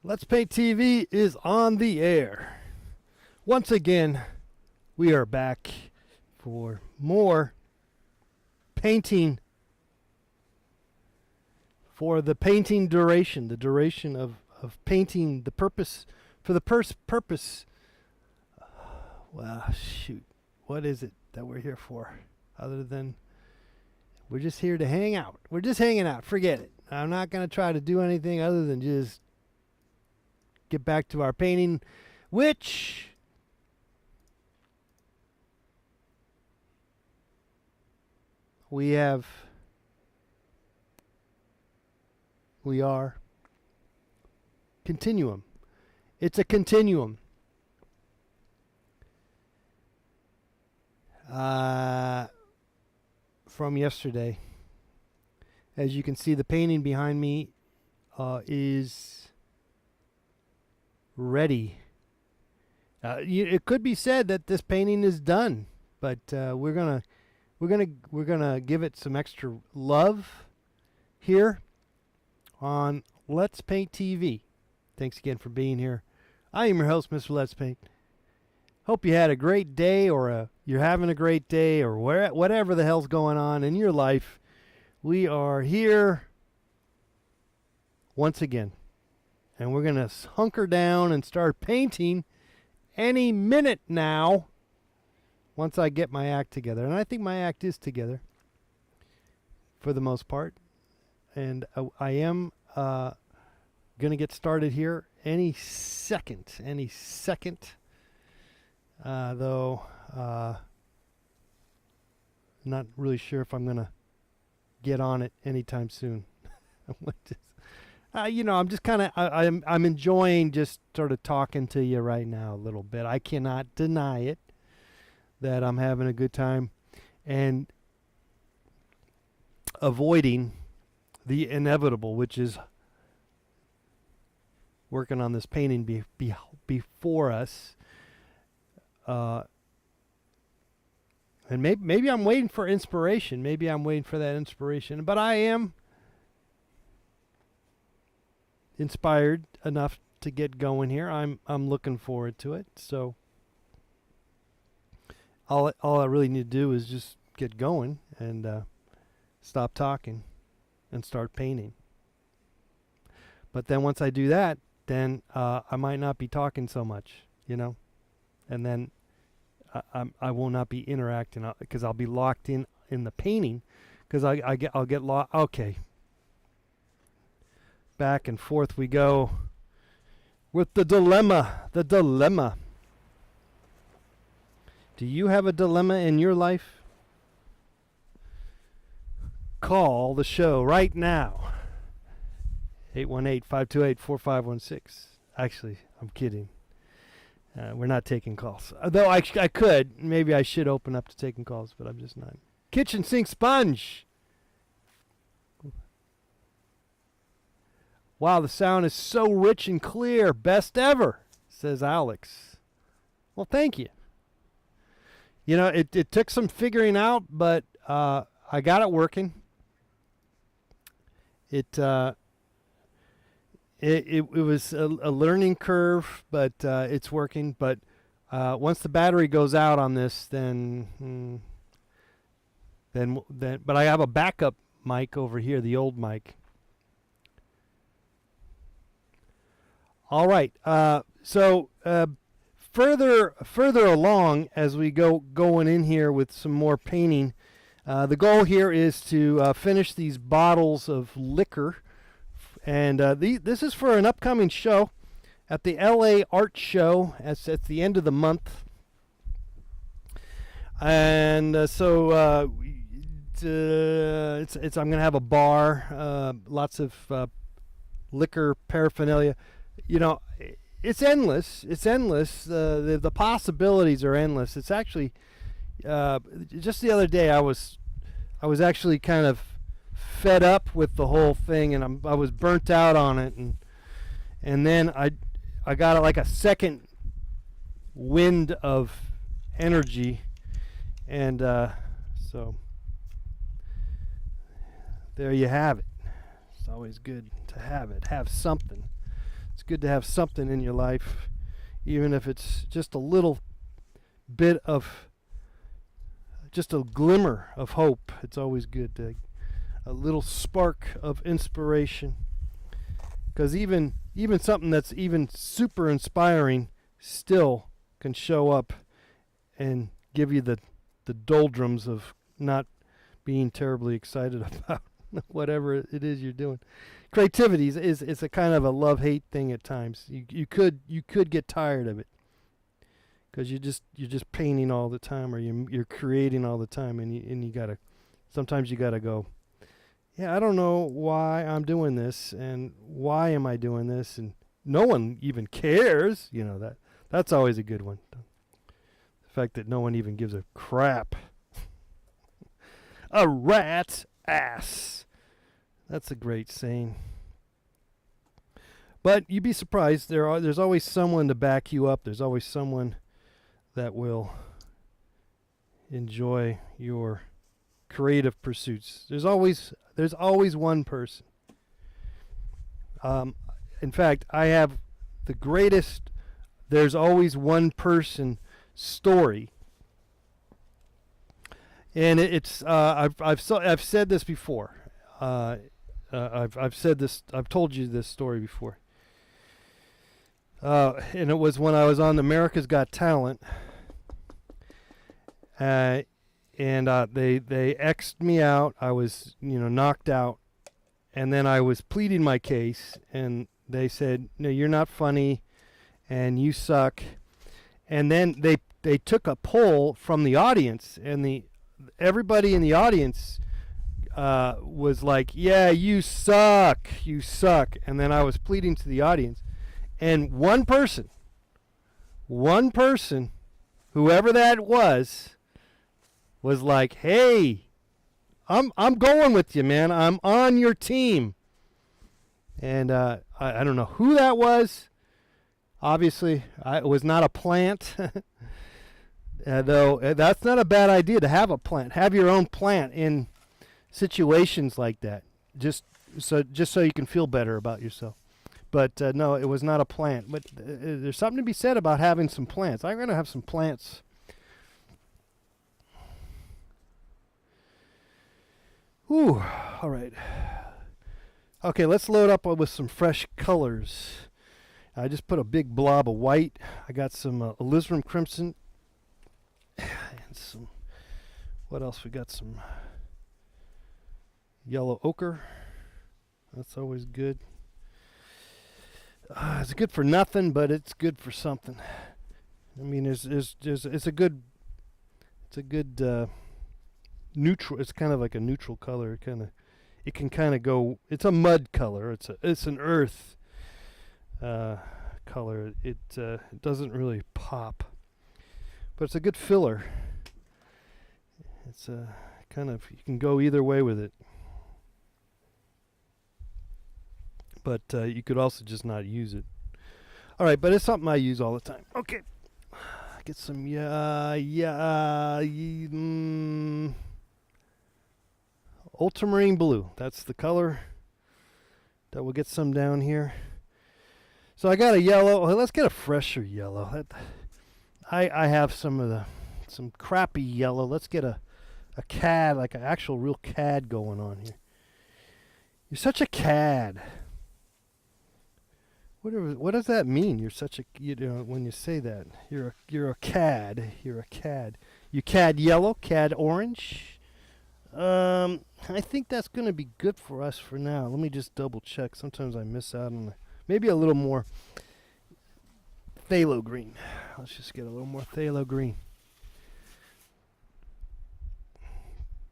Let's Paint TV is on the air. Once again, we are back for more painting. For the painting duration, the duration of painting, the purpose, for the purpose. Well, shoot. What is it that we're here for? Other than we're just here to hang out. We're just hanging out. Forget it. I'm not going to try to do anything other than just get back to our painting, which we are continuum. It's a continuum. From yesterday. As you can see, the painting behind me is ready. It could be said that this painting is done, but we're gonna give it some extra love here on Let's Paint TV. Thanks again for being here. I am your host, Mr. Let's Paint. Hope you had a great day, or you're having a great day, or whatever the hell's going on in your life. We are here once again, and we're going to hunker down and start painting any minute now once I get my act together. And I think my act is together for the most part. And I am going to get started here any second. Though not really sure if I'm going to get on it anytime soon. I'm just kind of I'm enjoying just sort of talking to you right now a little bit. I cannot deny it that I'm having a good time and avoiding the inevitable, which is working on this painting before us. And maybe I'm waiting for inspiration. Maybe I'm waiting for that inspiration. But I am inspired enough to get going here. I'm looking forward to it. So all I really need to do is just get going and stop talking and start painting. But then once I do that, then I might not be talking so much, and then I will not be interacting because I'll be locked in the painting because I'll get lost. Okay. Back and forth we go with the dilemma. The dilemma. Do you have a dilemma in your life? Call the show right now. 818-528-4516. Actually, I'm kidding. We're not taking calls. Though I could. Maybe I should open up to taking calls, but I'm just not. Kitchen sink sponge. Wow, the sound is so rich and clear. Best ever, says Alex. Well, thank you. It took some figuring out, but I got it working. It was a learning curve, but it's working. But once the battery goes out on this, then but I have a backup mic over here, the old mic. All right. So further along as we going in here with some more painting, the goal here is to finish these bottles of liquor. And this is for an upcoming show at the LA Art Show. It's at the end of the month. And so I'm going to have a bar, lots of liquor paraphernalia. It's endless. It's endless. The possibilities are endless. It's actually just the other day I was actually kind of fed up with the whole thing, and I was burnt out on it, and then I got like a second wind of energy, and so there you have it. It's always good to have something It's good to have something in your life, even if it's just a little bit of, just a glimmer of hope. It's always good to, a little spark of inspiration. Because even something that's even super inspiring still can show up and give you the doldrums of not being terribly excited about whatever it is you're doing. Creativity is a kind of a love-hate thing at times. You could get tired of it because you're just painting all the time, or you're creating all the time, and you gotta, sometimes you gotta go, yeah, I don't know why I'm doing this, and why am I doing this, and no one even cares. You know, that's always a good one. The fact that no one even gives a crap. A rat's ass. That's a great saying. But you'd be surprised. There's always someone to back you up. There's always someone that will enjoy your creative pursuits. There's always one person. In fact, I have the greatest "there's always one person" story, and it's I've said this before. I've told you this story before. And it was when I was on America's Got Talent. And they X'd me out. I was, knocked out. And then I was pleading my case, and they said, "No, you're not funny, and you suck." And then they took a poll from the audience, and everybody in the audience was like, "Yeah, you suck, you suck." And then I was pleading to the audience, and one person, whoever that was like, "Hey, I'm going with you, man. I'm on your team." And I don't know who that was. Obviously, it was not a plant. Though that's not a bad idea to have a plant. Have your own plant in situations like that, just so you can feel better about yourself. But no, it was not a plant. But there's something to be said about having some plants. I'm going to have some plants. Ooh, all right. Okay, let's load up with some fresh colors. I just put a big blob of white. I got some alizarin crimson. And some, what else? We got some yellow ochre. That's always good. It's good for nothing, but it's good for something. I mean, it's a good neutral. It's kind of like a neutral color. It can kind of go. It's a mud color. It's an earth color. It doesn't really pop, but it's a good filler. It's a kind of, you can go either way with it. But you could also just not use it. All right, but it's something I use all the time. Okay, get some ultramarine blue. That's the color that we'll get some down here. So I got a yellow. Well, let's get a fresher yellow. I have some crappy yellow. Let's get a cad, like an actual real cad going on here. You're such a cad. What does that mean? You're such a, when you say that, you're a cad. You're a cad. You cad yellow, cad orange. I think that's going to be good for us for now. Let me just double check. Sometimes I miss out on maybe a little more phthalo green. Let's just get a little more phthalo green.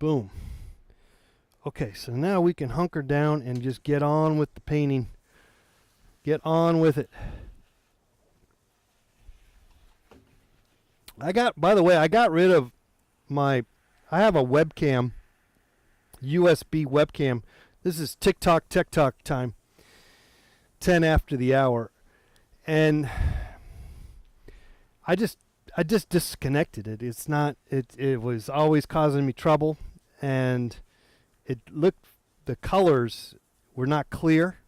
Boom. Okay, so now we can hunker down and just get on with the painting. Get on with it. By the way, I got rid of I have a webcam, USB webcam. This is TikTok time. 10 after the hour. And I just disconnected it. It was always causing me trouble, and the colors were not clear.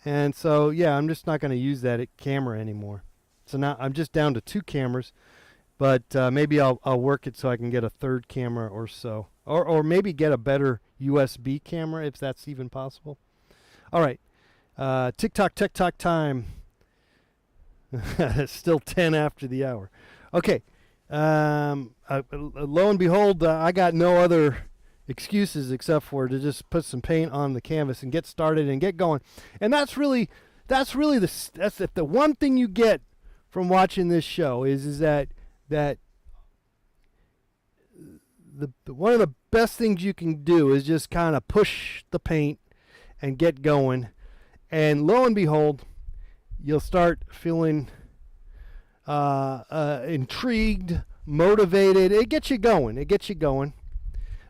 And so, yeah, I'm just not going to use that camera anymore. So now I'm just down to 2 cameras, but maybe I'll work it so I can get a 3rd camera or so, or maybe get a better USB camera if that's even possible. All right, TikTok time. Still 10 after the hour. Okay. Lo and behold, I got no other excuses except for to just put some paint on the canvas and get started and get going. And that's really the one thing you get from watching this show is that the one of the best things you can do is just kind of push the paint and get going. And lo and behold, you'll start feeling intrigued, motivated. It gets you going.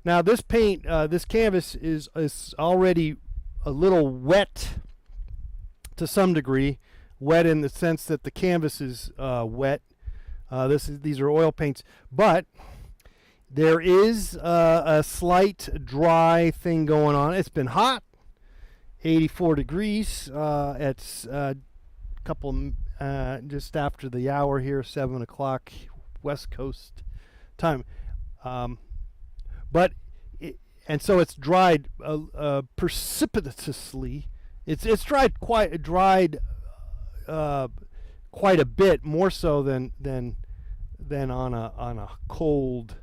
Now this paint, this canvas is already a little wet to some degree. Wet in the sense that the canvas is wet. These are oil paints, but there is a slight dry thing going on. It's been hot, 84 degrees. It's couple just after the hour here, 7 o'clock West Coast time, but and so it's dried precipitously. It's dried quite a bit more so than on a cold,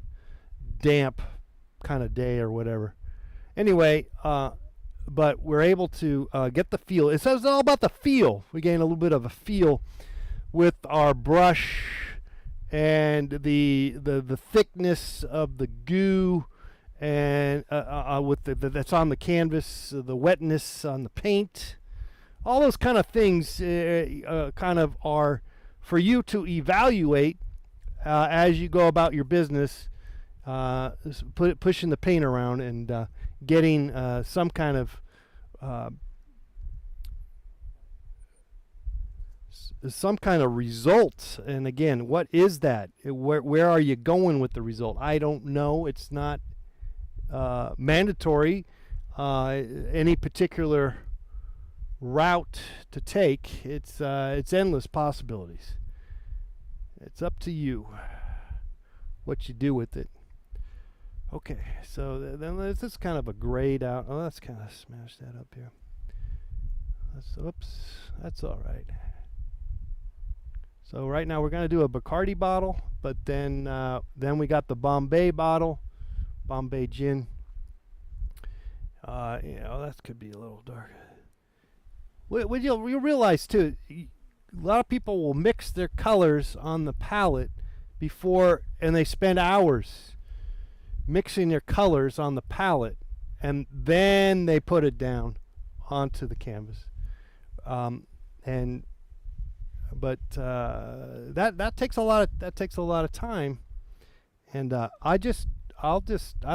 damp kind of day or whatever. Anyway, but we're able to get the feel. It's all about the feel. We gain a little bit of a feel with our brush and the thickness of the goo, and with that's on the canvas, the wetness on the paint. All those kind of things kind of are for you to evaluate as you go about your business, pushing the paint around and getting some kind of result. And again, what is that? Where are you going with the result? I don't know. It's not mandatory any particular route to take. It's endless possibilities. It's up to you what you do with it. Okay, so then this is kind of a grayed out. Oh, let's kind of smash that up here. Oops, that's all right. So right now we're going to do a Bacardi bottle, but then we got the Bombay bottle, Bombay gin. That could be a little dark. You'll realize too, a lot of people will mix their colors on the palette before, and they spend hours mixing their colors on the palette, and then they put it down onto the canvas. That takes a lot of time, and I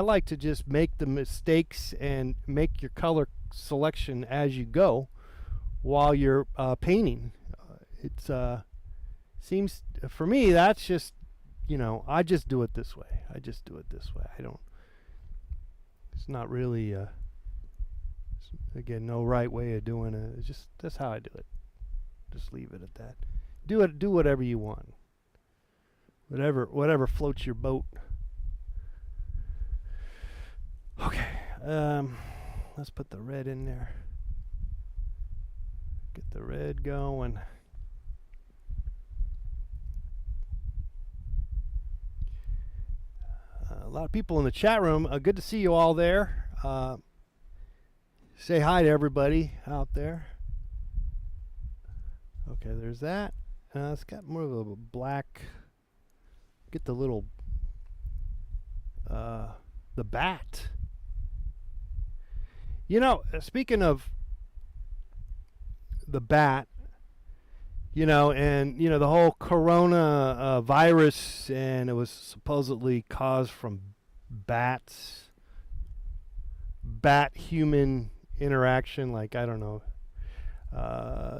like to just make the mistakes and make your color selection as you go while you're painting. It seems for me that's just, I just do it this way. It's not really again, no right way of doing it. It's just that's how I do it. Just leave it at that. Do whatever you want. Whatever floats your boat. Okay. Let's put the red in there. Get the red going. A lot of people in the chat room. Good to see you all there. Say hi to everybody out there. Okay, there's that. It's got more of a black. Get the little the bat. Speaking of the bat, and the whole corona virus, and it was supposedly caused from bats, bat human interaction, like, I don't know,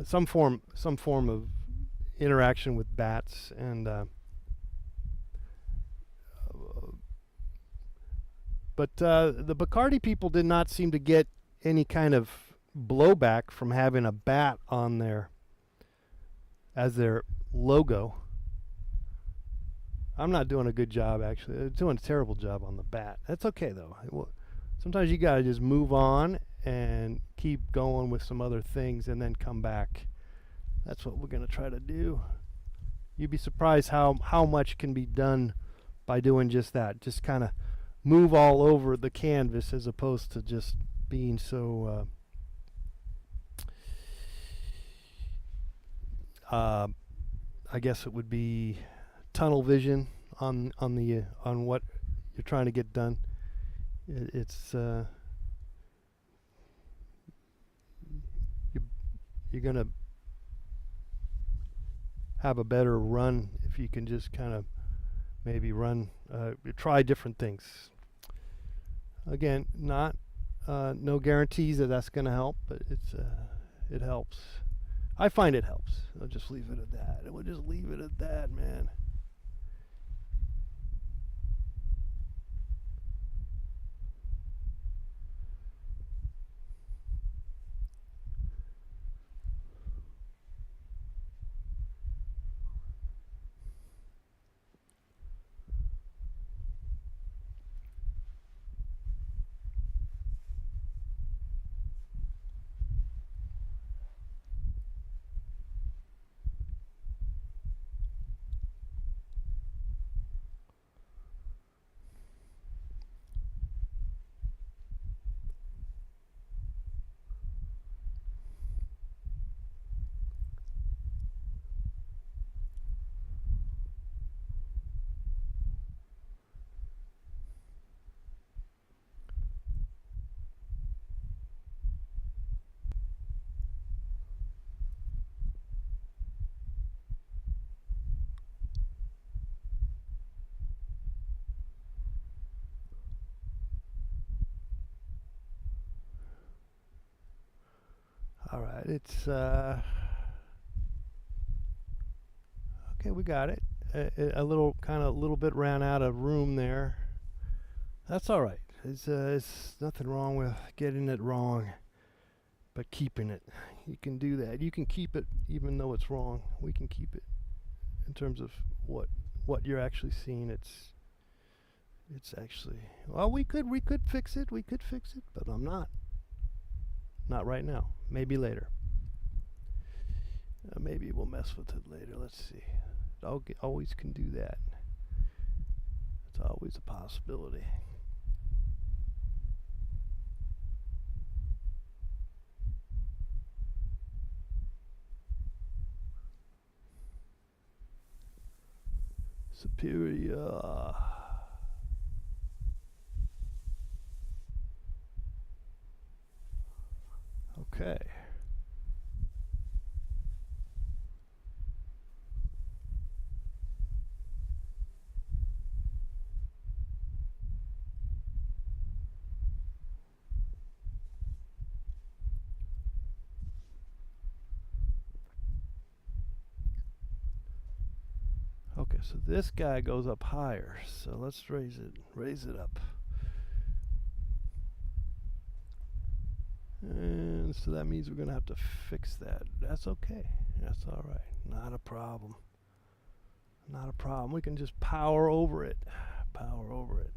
some form of interaction with bats, and but the Bacardi people did not seem to get any kind of blowback from having a bat on there as their logo. I'm not doing a good job, actually. I'm doing a terrible job on the bat. That's okay, though. Sometimes you got to just move on and keep going with some other things and then come back. That's what we're going to try to do. You'd be surprised how much can be done by doing just that. Just kind of move all over the canvas as opposed to just being so I guess it would be tunnel vision on what you're trying to get done. It's you're gonna have a better run if you can just kind of maybe run, try different things. Again, not no guarantees that that's going to help, but it helps. I find it helps. I'll just leave it at that. We'll just leave it at that, man. All right, it's okay. We got it. A little bit ran out of room there. That's all right. It's nothing wrong with getting it wrong, but keeping it. You can do that. You can keep it even though it's wrong. We can keep it in terms of what you're actually seeing. It's actually, well, we could fix it. We could fix it, but I'm not. Not right now. Maybe later. Maybe we'll mess with it later. Let's see. Always can do that. It's always a possibility. Superior. Okay. Okay, so this guy goes up higher. So let's raise it up. And so that means we're going to have to fix that. That's okay. That's all right. Not a problem. Not a problem. We can just power over it. Power over it.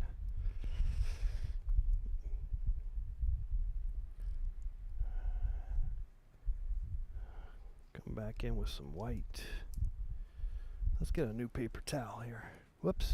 Come back in with some white. Let's get a new paper towel here. Whoops.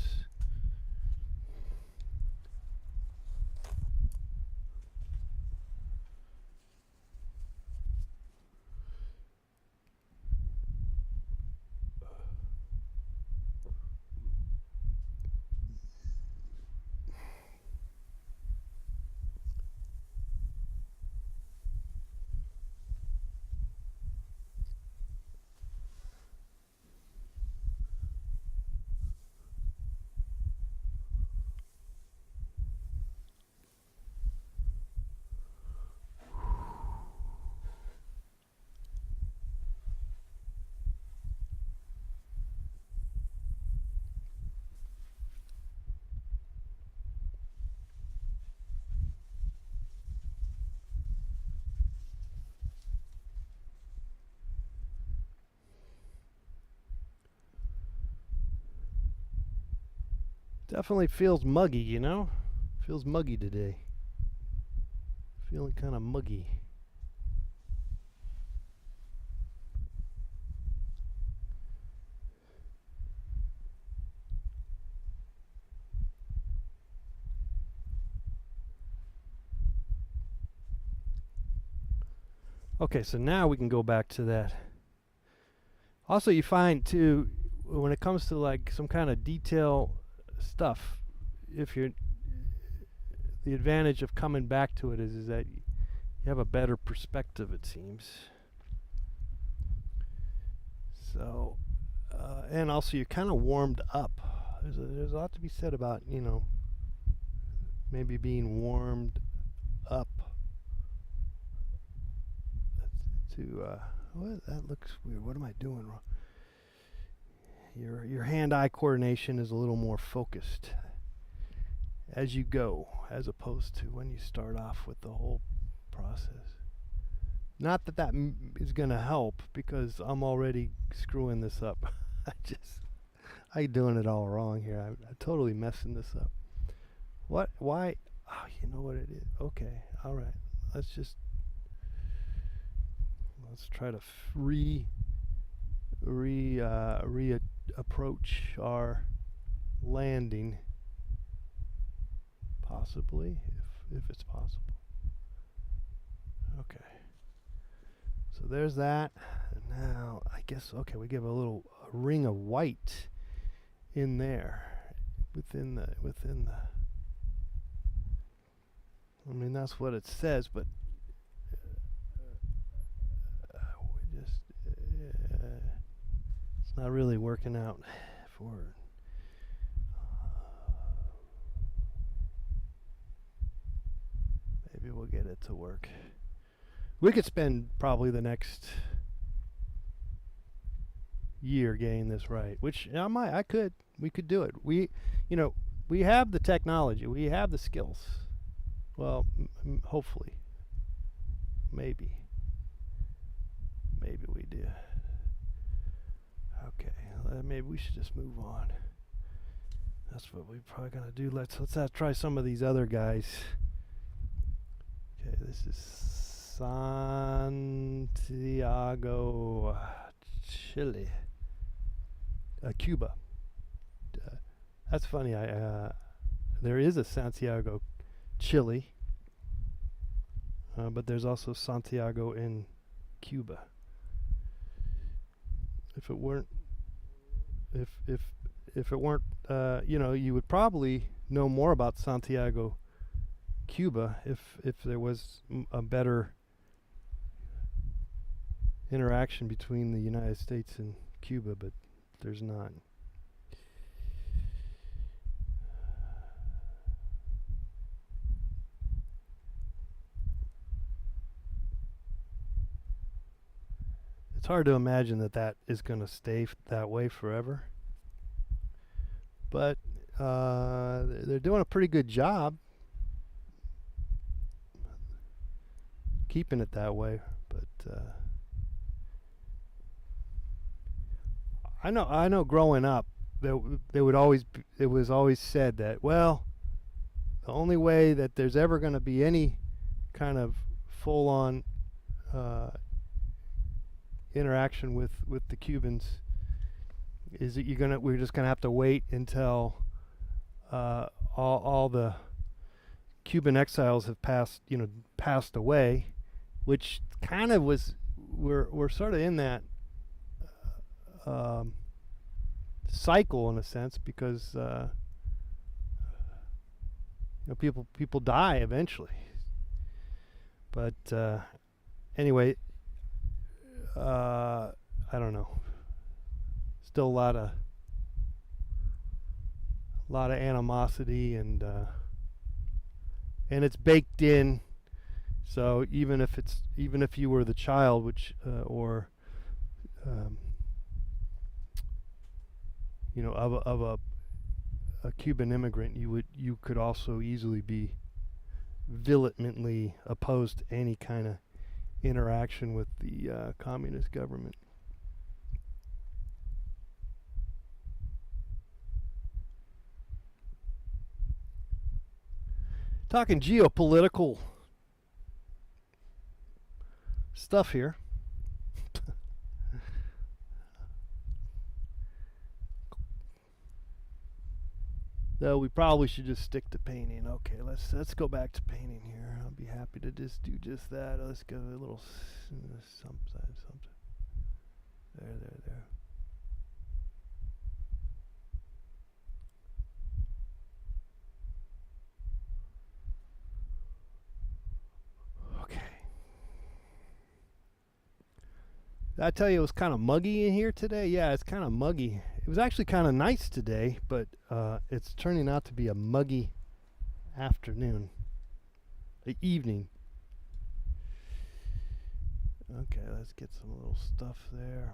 Definitely feels muggy, you know? Feels muggy today. Feeling kind of muggy. Okay, so now we can go back to that. Also, you find too, when it comes to like some kind of detail stuff, if you're the advantage of coming back to it is that you have a better perspective, it seems. So, and also you're kind of warmed up. There's a lot to be said about, you know, maybe being warmed up to what, that looks weird. What am I doing wrong? Your hand-eye coordination is a little more focused as you go, as opposed to when you start off with the whole process. Not that that is going to help, because I'm already screwing this up. I'm doing it all wrong here. I'm totally messing this up. What? Why? Oh, you know what it is. Okay. All right. Let's try to approach our landing, possibly, if it's possible. Okay. So there's that. And now I guess, okay, we give a ring of white in there within the I mean, that's what it says, but we just it's not really working out for maybe we'll get it to work. We could spend probably the next year getting this right, which we could do it. We have the technology, we have the skills. Well, hopefully. Maybe we do. Okay, maybe we should just move on. That's what we're probably gonna do. Let's try some of these other guys. Okay, this is Santiago, Chile, Cuba. That's funny. There is a Santiago, Chile, but there's also Santiago in Cuba. If it weren't, you would probably know more about Santiago, Cuba, if there was a better interaction between the United States and Cuba, but there's not. It's hard to imagine that is going to stay that way forever. But they're doing a pretty good job keeping it that way. But I know. Growing up, it was always said that, well, the only way that there's ever going to be any kind of full-on interaction with the Cubans is that we're just gonna have to wait until all the Cuban exiles have passed away, which kind of we're sort of in that cycle in a sense, because people die eventually. But anyway, I don't know. Still a lot of animosity, and it's baked in. So even if you were the child, which or of a Cuban immigrant, you could also easily be vehemently opposed to any kind of interaction with the communist government. Talking geopolitical stuff here. Though we probably should just stick to painting. Okay, let's go back to painting here. I'll be happy to just do just that. Let's go a little something. There. Okay. Did I tell you it was kind of muggy in here today? Yeah, it's kind of muggy. It was actually kind of nice today, but it's turning out to be a muggy afternoon, evening. Okay, let's get some little stuff there.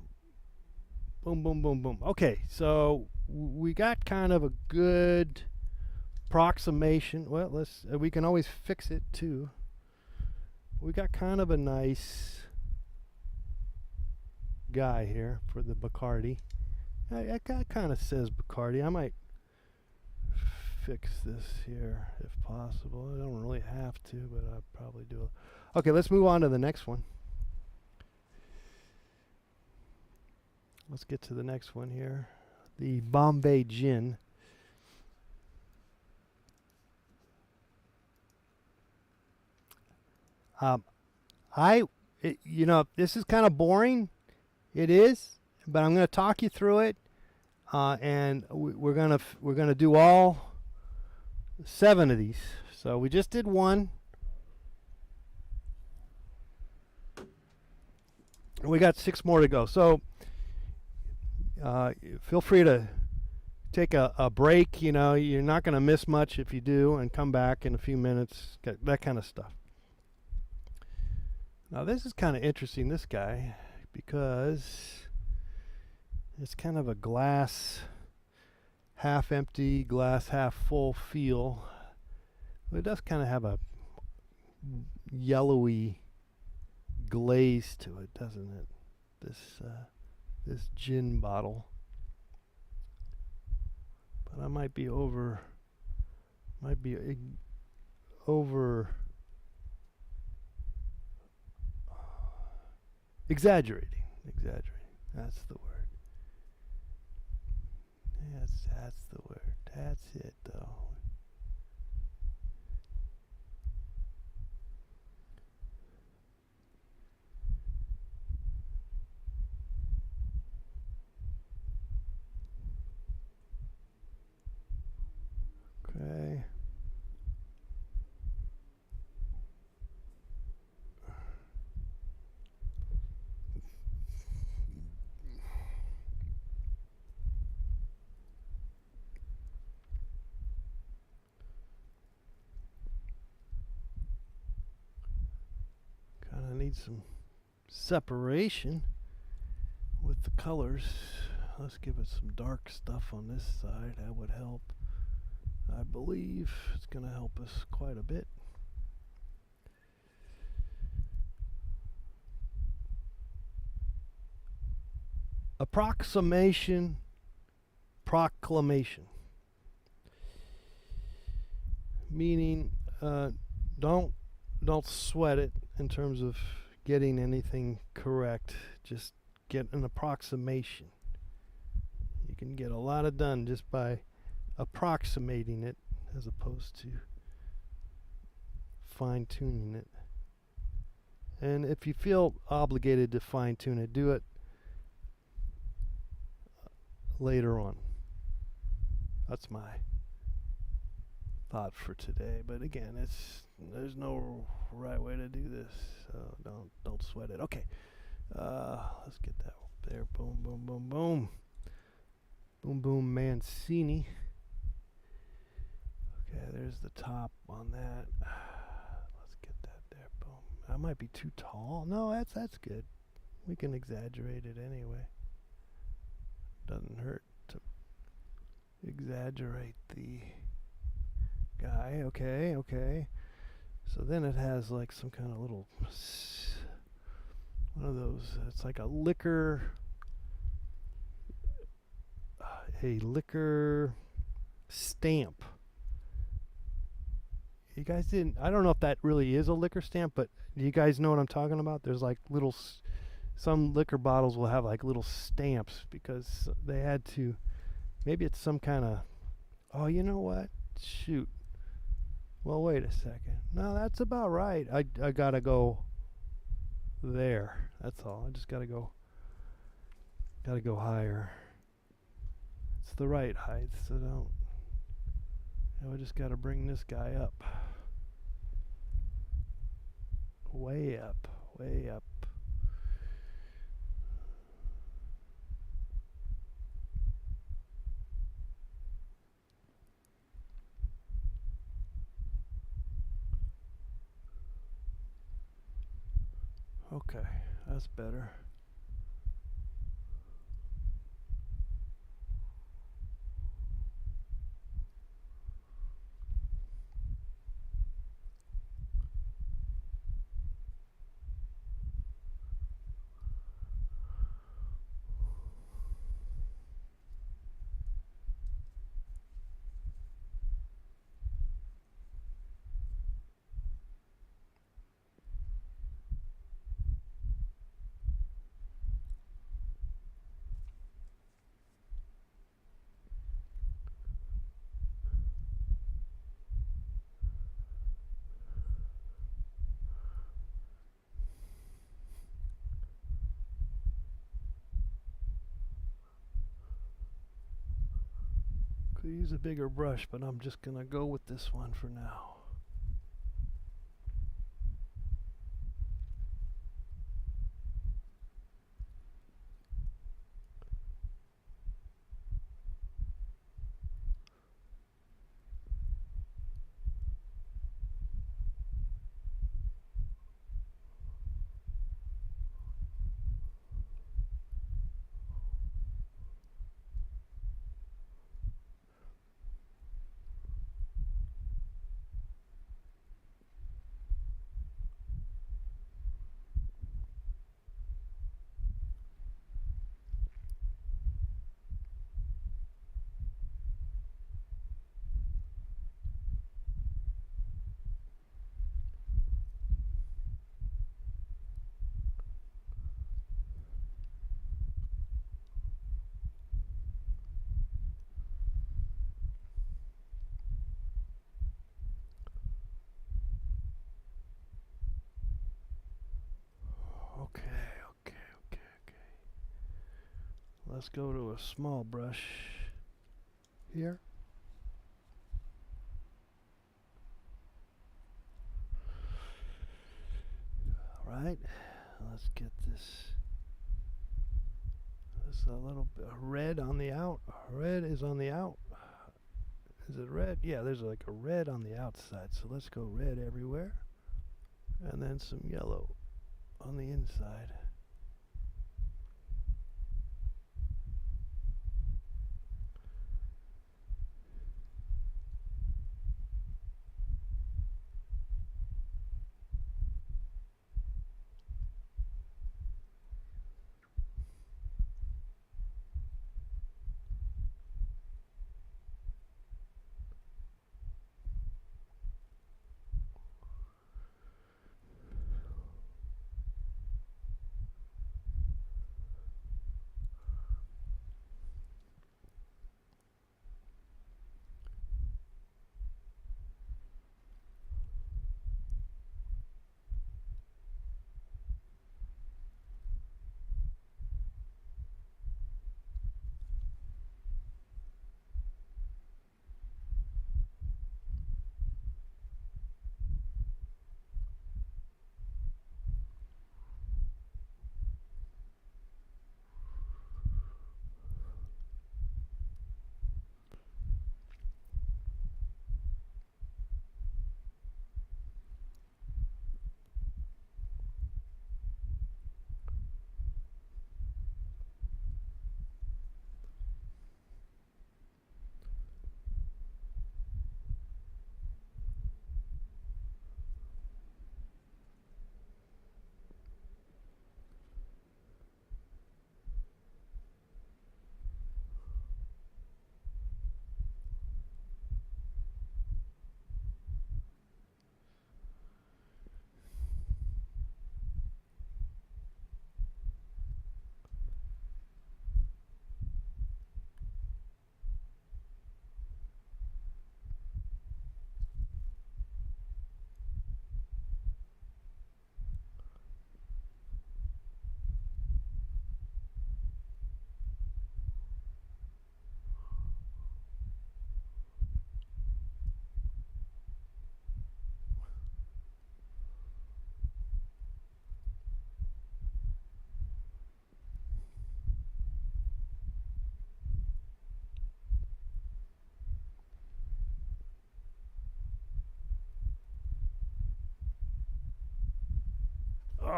Boom, boom, boom, boom. Okay, so we got kind of a good approximation. Well, we can always fix it too. We got kind of a nice guy here for the Bacardi. I kind of says Bacardi. I might fix this here if possible. I don't really have to, but I'll probably do it. Okay, let's move on to the next one. Let's get to the next one here. The Bombay Gin. This is kind of boring. It is, but I'm going to talk you through it, and we're gonna do all 7 of these. So we just did one. We got 6 more to go. So feel free to take a break. You know, you're not going to miss much if you do, and come back in a few minutes. That kind of stuff. Now this is kind of interesting, this guy, because it's kind of a glass half empty, glass half full feel. It does kind of have a yellowy glaze to it, doesn't it? This gin bottle. But I might be over exaggerating. That's the word. That's the word. That's it, though. Okay. Kind of need some separation with the colors. Let's give it some dark stuff on this side. That would help. I believe it's going to help us quite a bit. Approximation, proclamation. Meaning, don't sweat it in terms of getting anything correct. Just get an approximation. You can get a lot of done just by approximating it as opposed to fine-tuning it. And if you feel obligated to fine-tune it, do it later on. That's my thought for today. But again, there's no right way to do this, so don't sweat it. Okay, let's get that up there. Boom, boom, boom, boom. Boom, boom, Mancini. Okay, there's the top on that. Let's get that there. Boom. That might be too tall. No, that's good. We can exaggerate it anyway. Doesn't hurt to exaggerate the guy. Okay. So then it has like some kind of little one of those. It's like a liquor stamp You guys didn't. I don't know if that really is a liquor stamp, but do you guys know what I'm talking about? There's like little. Some liquor bottles will have like little stamps because they had to. Maybe it's some kind of. Oh, you know what? Shoot. Well, wait a second. No, that's about right. I gotta go there. That's all. I just gotta go. Gotta go higher. It's the right height, so don't. I just gotta bring this guy up. Way up. Way up. Okay, that's better. Could use a bigger brush, but I'm just gonna go with this one for now. Okay, okay, okay, okay. Let's go to a small brush here. Alright, let's get this. This a little bit red on the out. Red is on the out. Is it red? Yeah, there's like a red on the outside. So let's go red everywhere. And then some yellow on the inside.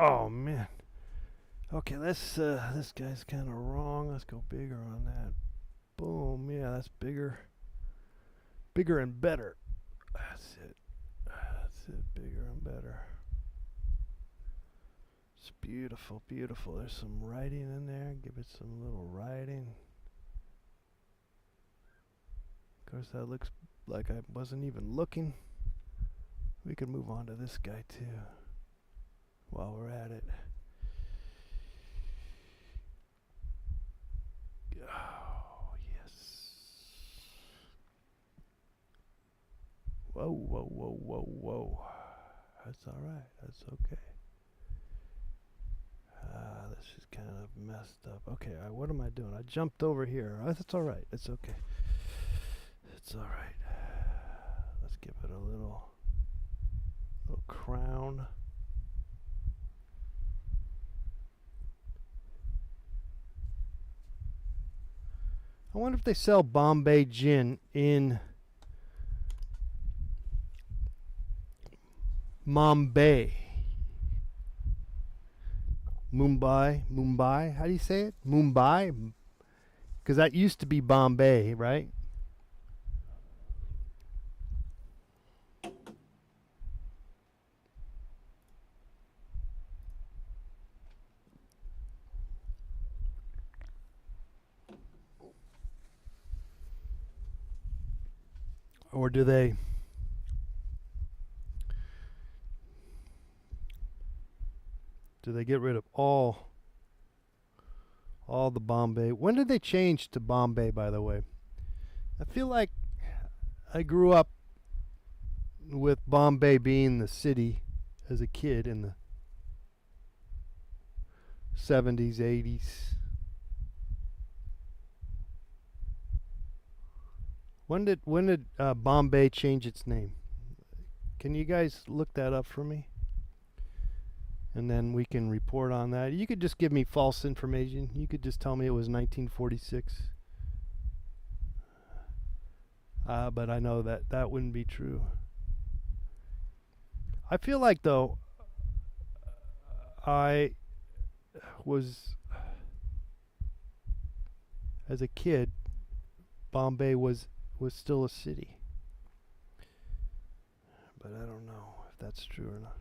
Oh man. Okay, let's this guy's kind of wrong. Let's go bigger on that. Boom. Yeah, that's bigger. Bigger and better. That's it. That's it. Bigger and better. It's beautiful, beautiful. There's some writing in there. Give it some little writing. Of course, that looks like I wasn't even looking. We can move on to this guy too while we're at it. Oh, yes. Whoa, whoa, whoa, whoa, whoa. That's all right. That's okay. This is kind of messed up. Okay, what am I doing? I jumped over here. That's all right. It's okay. It's all right. Let's give it a little crown. I wonder if they sell Bombay gin in Mumbai. Mumbai. How do you say it? Mumbai? Because that used to be Bombay, right? Or do they get rid of all the Bombay? When did they change to Bombay, by the way? I feel like I grew up with Bombay being the city as a kid in the 70s, 80s. When did Bombay change its name? Can you guys look that up for me? And then we can report on that. You could just give me false information. You could just tell me it was 1946. But I know that wouldn't be true. I feel like, though, I was, as a kid, Bombay was still a city. But I don't know if that's true or not.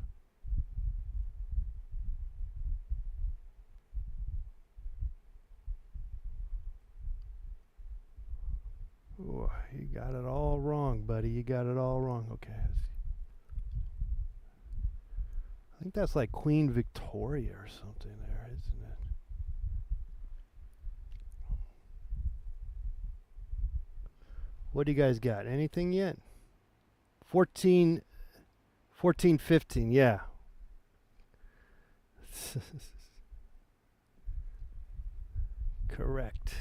Ooh, you got it all wrong, buddy. You got it all wrong. Okay. I think that's like Queen Victoria or something there, isn't it? What do you guys got? Anything yet? 14, 15, yeah. Correct.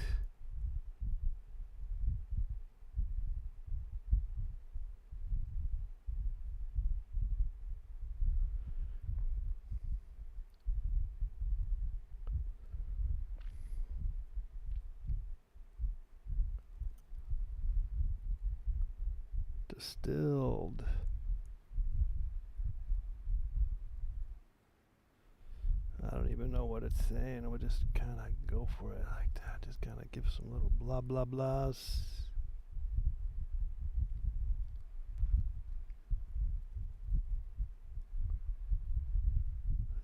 Distilled. I don't even know what it's saying. I would just kind of go for it like that. Just kind of give some little blah blah blahs.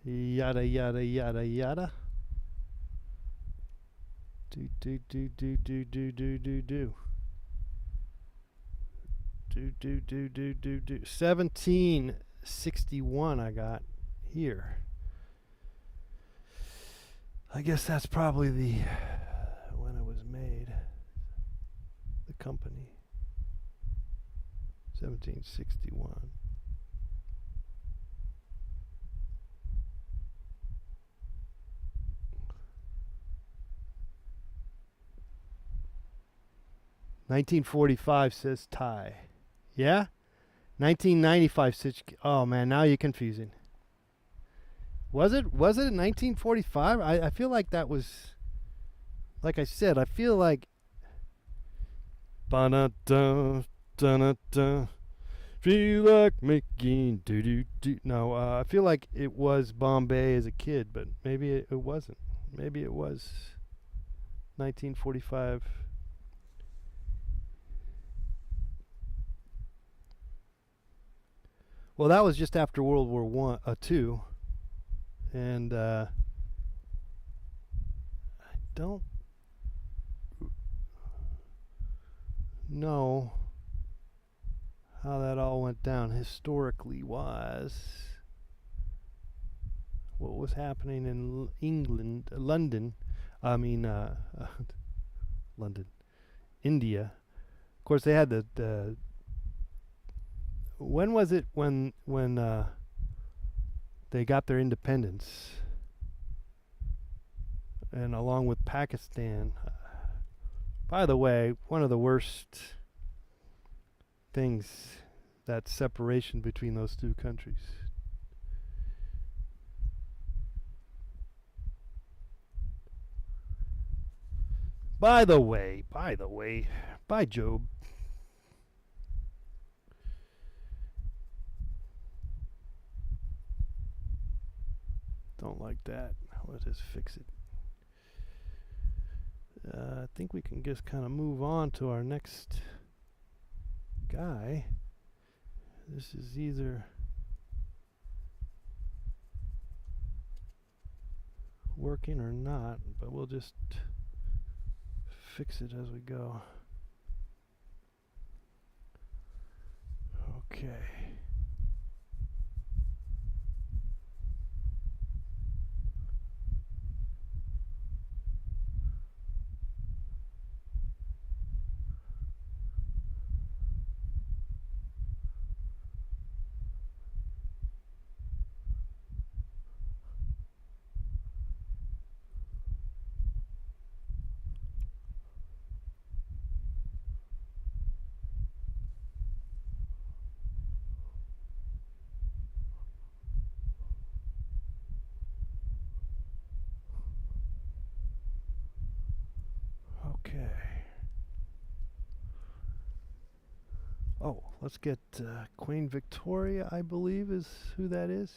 Yada yada yada yada. Do do do do do do do do do. Do. 1761 I got here. I guess that's probably when it was made. The company. 1761. $1945 says Thai. Yeah? 1995 says... Oh, man, now you're confusing. Was it 1945? I feel like that was... Like I said, I feel like... Ba-da-da, da-da-da, Feel like making do do do. No, I feel like it was Bombay as a kid, but maybe it wasn't. Maybe it was 1945. Well, that was just after World War Two, and I don't know how that all went down historically wise. What was happening in England, London? I mean, London, India. Of course, they had the. When was it when they got their independence? And along with Pakistan. By the way, one of the worst things, that separation between those two countries. By the way, by Job. Don't like that. Let's just fix it. I think we can just kind of move on to our next guy. This is either working or not, but we'll just fix it as we go. Okay. Okay. Oh, let's get Queen Victoria, I believe is who that is.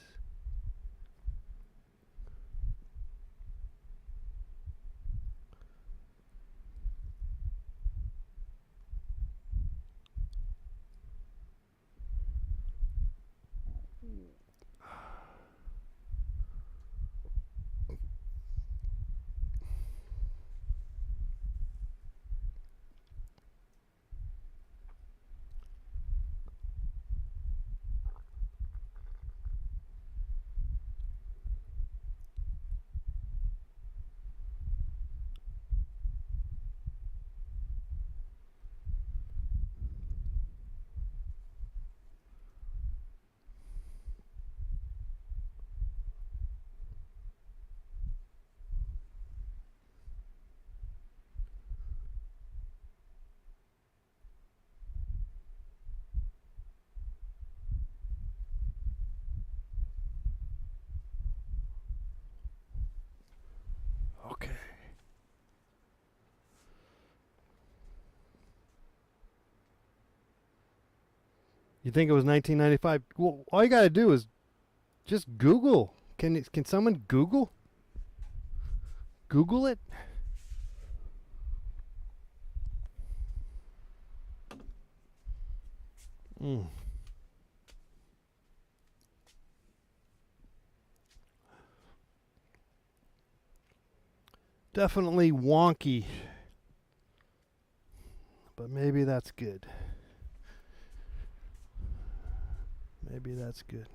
Okay. You think it was 1995? Well, all you got to do is just Google. Can someone Google it? Mm. Definitely wonky, but maybe that's good. Maybe that's good.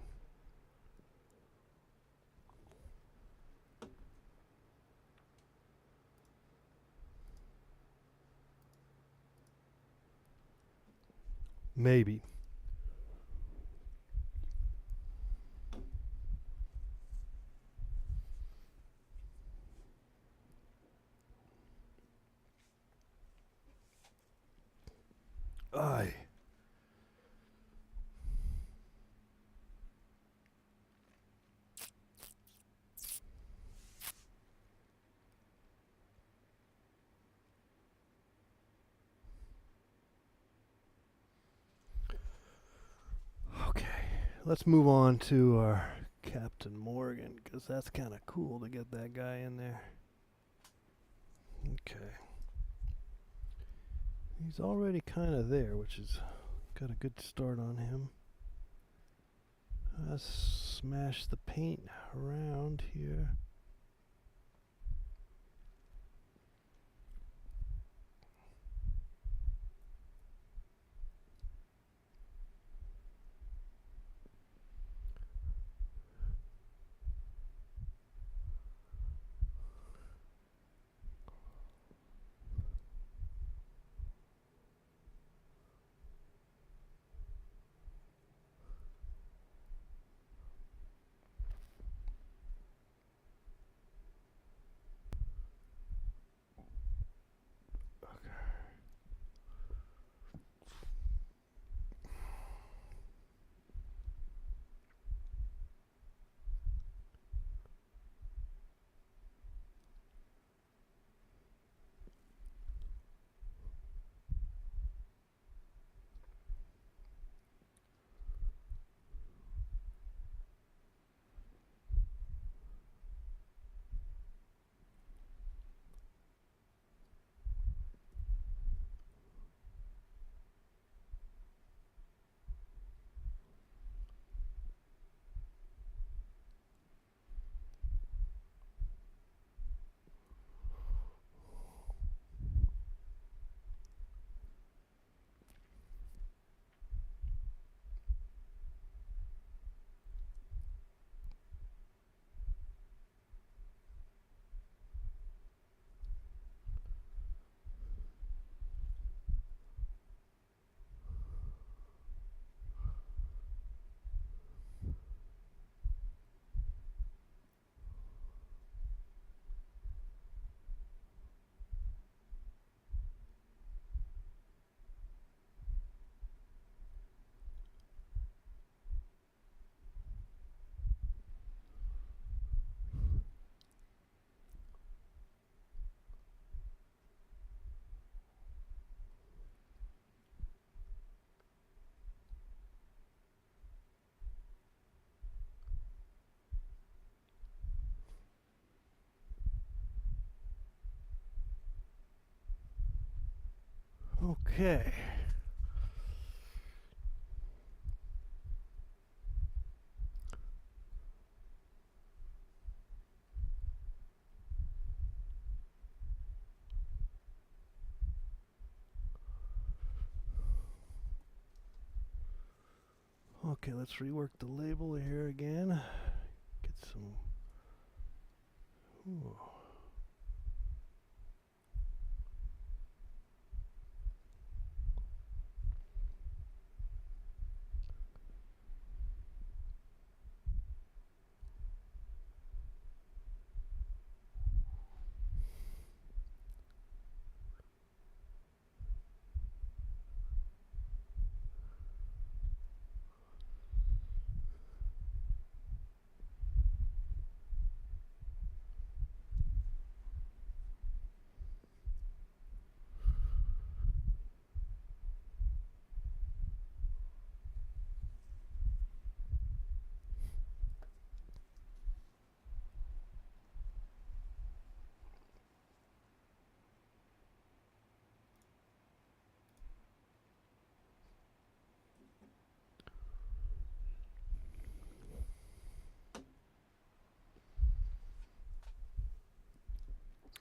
Maybe. Aye. let's move on to our Captain Morgan, because that's kind of cool to get that guy in there. Okay. He's already kind of there, which is got a good start on him. Let's smash the paint around here. Okay. Okay, let's rework the label here again. Get some. Ooh.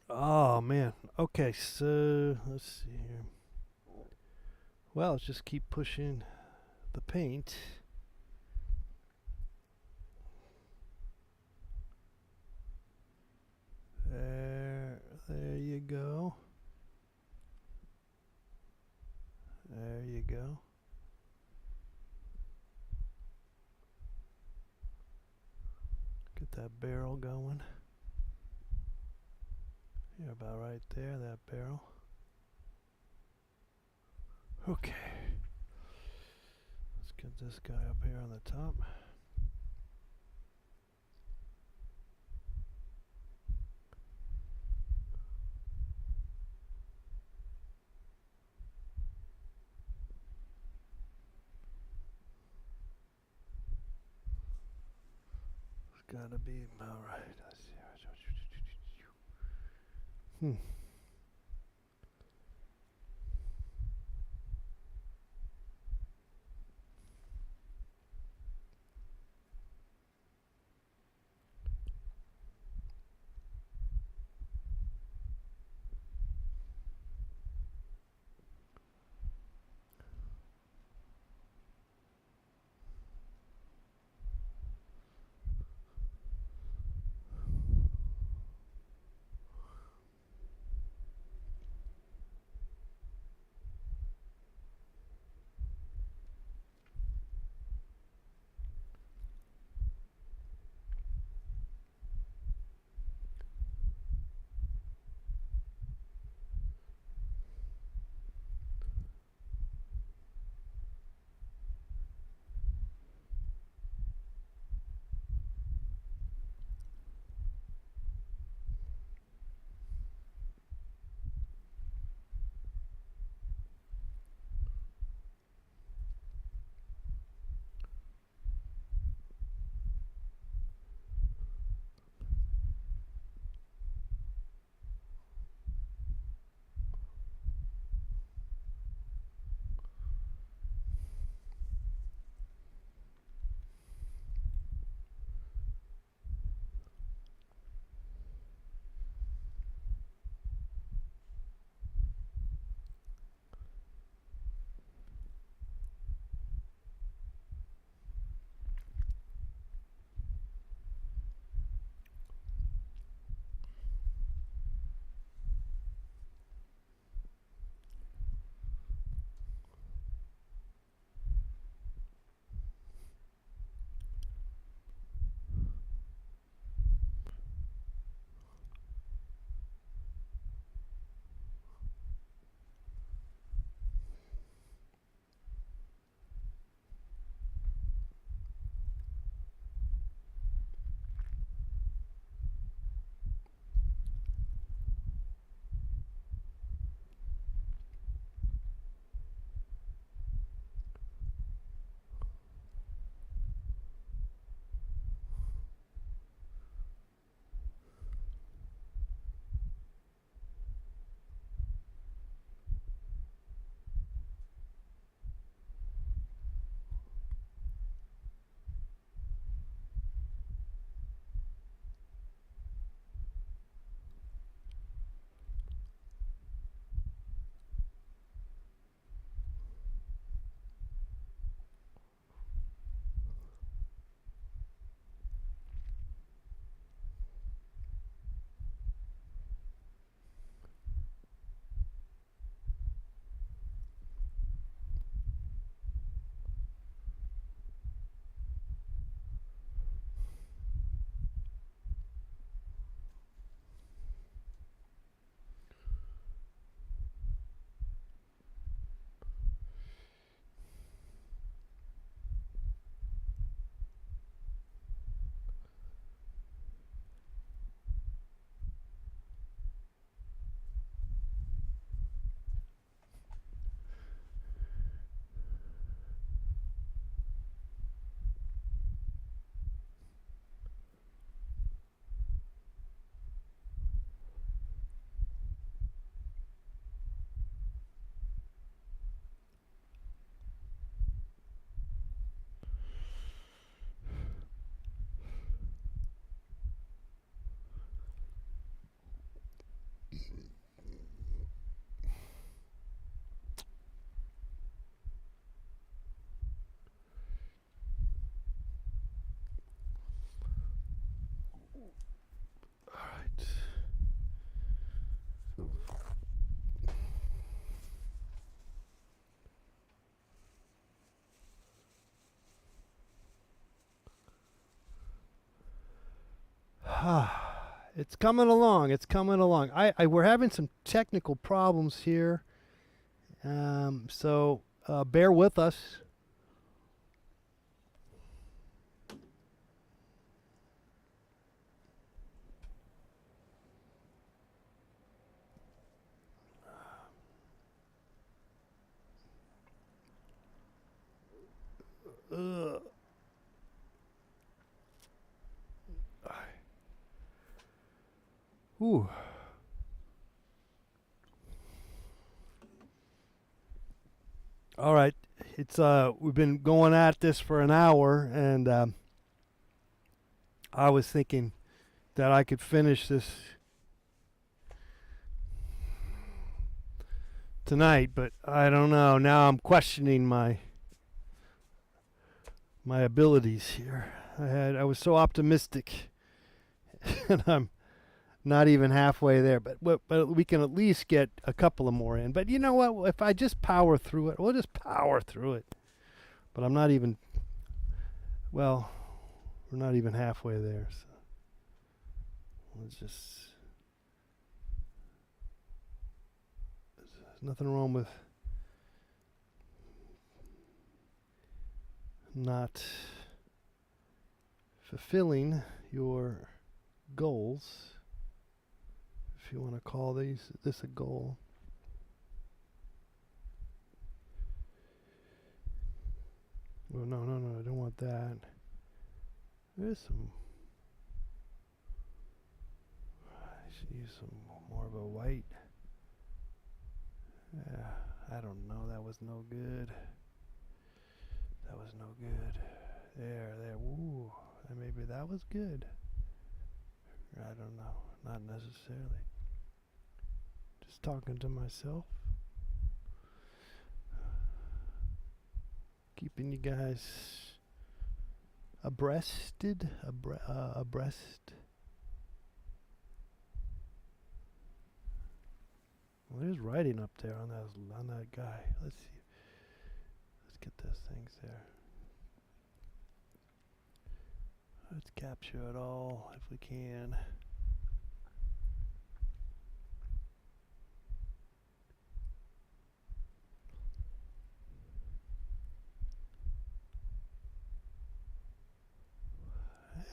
Oh man. Okay, so let's see here. Well, let's just keep pushing the paint. There you go. There you go. Get that barrel going. You're about right there, that barrel. Okay. Let's get this guy up here on the top. gotta be all right. Let's see. Hmm. All right. It's coming along. It's coming along. We're having some technical problems here, so bear with us. Ugh. Ooh. All right. It's we've been going at this for an hour, and I was thinking that I could finish this tonight, but I don't know. Now I'm questioning my abilities here. I was so optimistic, and I'm not even halfway there. But we can at least get a couple of more in. But you know what? If I just power through it, we'll just power through it. But I'm not even. Well, we're not even halfway there. So let's just. There's nothing wrong with not fulfilling your goals, if you want to call this a goal. Well, no, I don't want that. There's some. I should use some more of a white. I don't know. That was no good. That was no good. There. Ooh, maybe that was good. I don't know. Not necessarily. Just talking to myself. Keeping you guys abreast. Well, there's writing up there on that guy. Let's see. Let's get those things there. Let's capture it all if we can.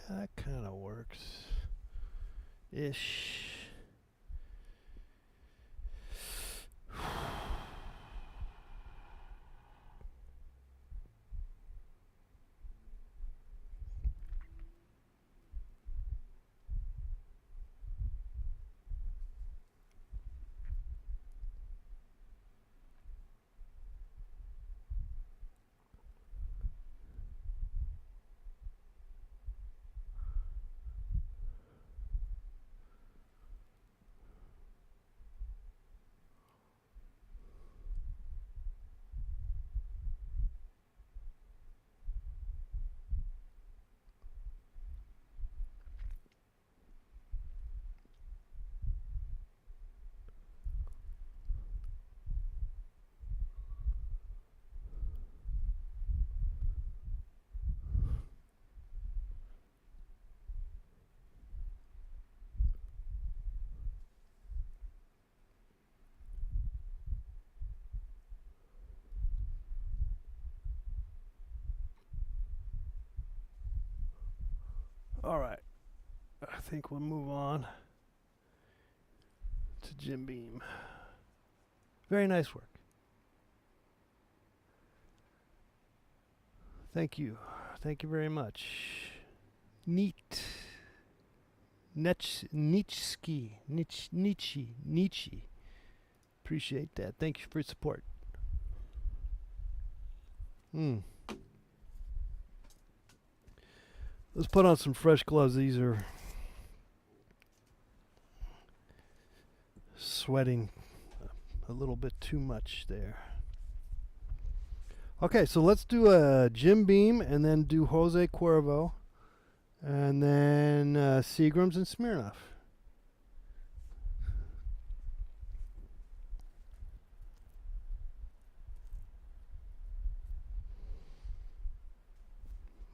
Yeah, that kind of works. Ish. All right. I think we'll move on to Jim Beam. Very nice work. Thank you. Thank you very much. Neat. Nietzsche. Appreciate that. Thank you for your support. Let's put on some fresh gloves. These are sweating a little bit too much there. Okay, so let's do a Jim Beam and then do Jose Cuervo and then Seagrams and Smirnoff.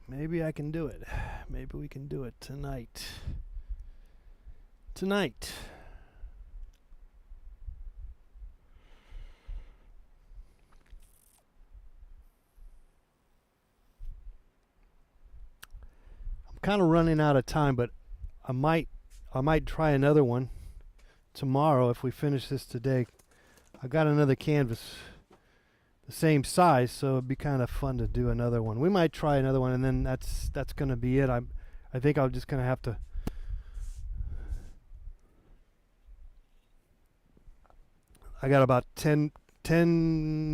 Maybe I can do it. Maybe we can do it tonight. I'm kind of running out of time, but I might try another one tomorrow if we finish this today. I got another canvas the same size, so it'd be kind of fun to do another one. We might try another one, and then that's going to be it. I think I'm just going to have to I got about 10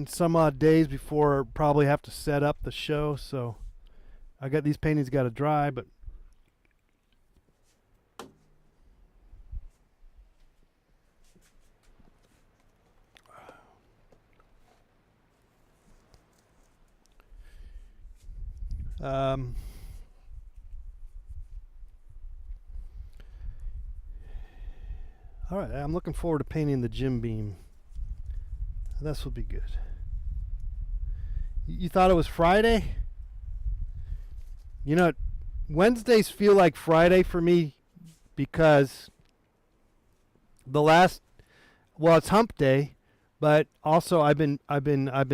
some odd days before probably have to set up the show, so I got these paintings got to dry, but um, all right, I'm looking forward to painting the Jim Beam. This will be good. You thought it was Friday? You know, Wednesdays feel like Friday for me because it's hump day, but also I've been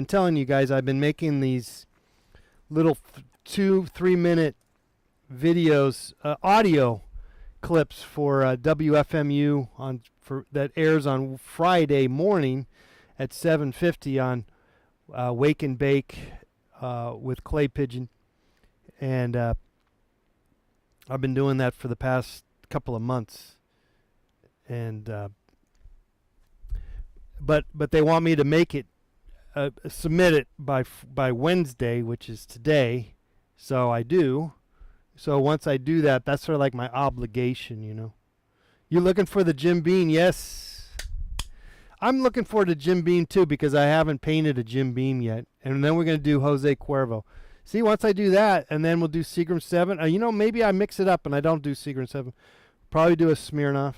telling you guys I've been making these little 2-3 minute videos, audio clips for WFMU that airs on Friday morning at 7:50 on Wake and Bake with Clay Pigeon, and I've been doing that for the past couple of months, and but they want me to make it submit it by Wednesday, which is today, so I do. So once I do that, that's sort of like my obligation, you know. You looking for the Jim Beam? Yes. I'm looking forward to Jim Beam too because I haven't painted a Jim Beam yet. And then we're going to do Jose Cuervo. See, once I do that, and then we'll do Seagram 7. You know, maybe I mix it up and I don't do Seagram 7. Probably do a Smirnoff.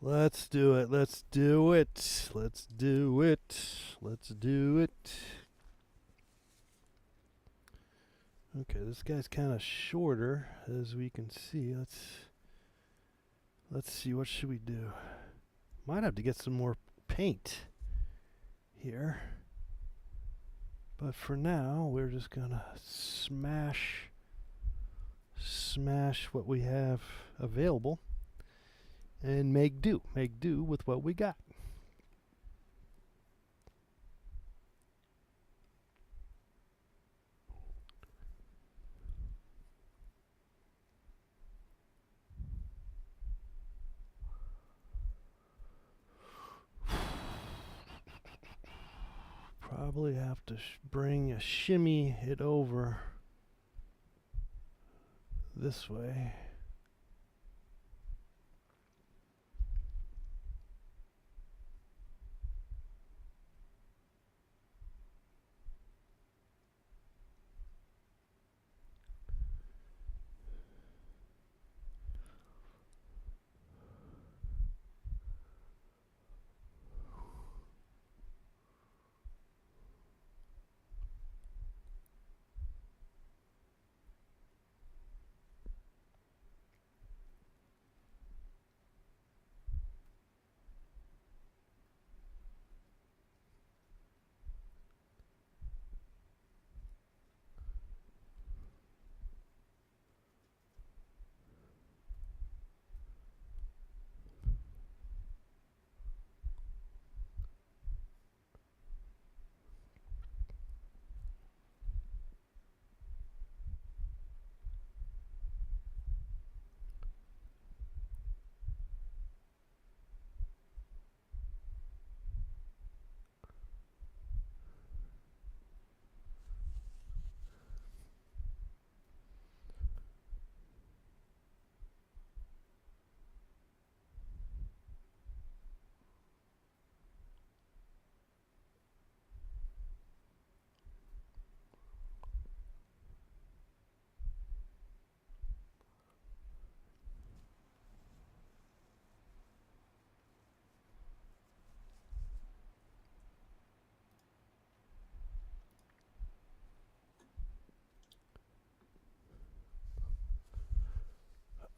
Let's do it. Let's do it. Let's do it. Let's do it. Okay, this guy's kind of shorter, as we can see. Let's see. What should we do? Might have to get some more paint here. But for now, we're just gonna smash what we have available. And make do with what we got. Probably have to shimmy it over this way.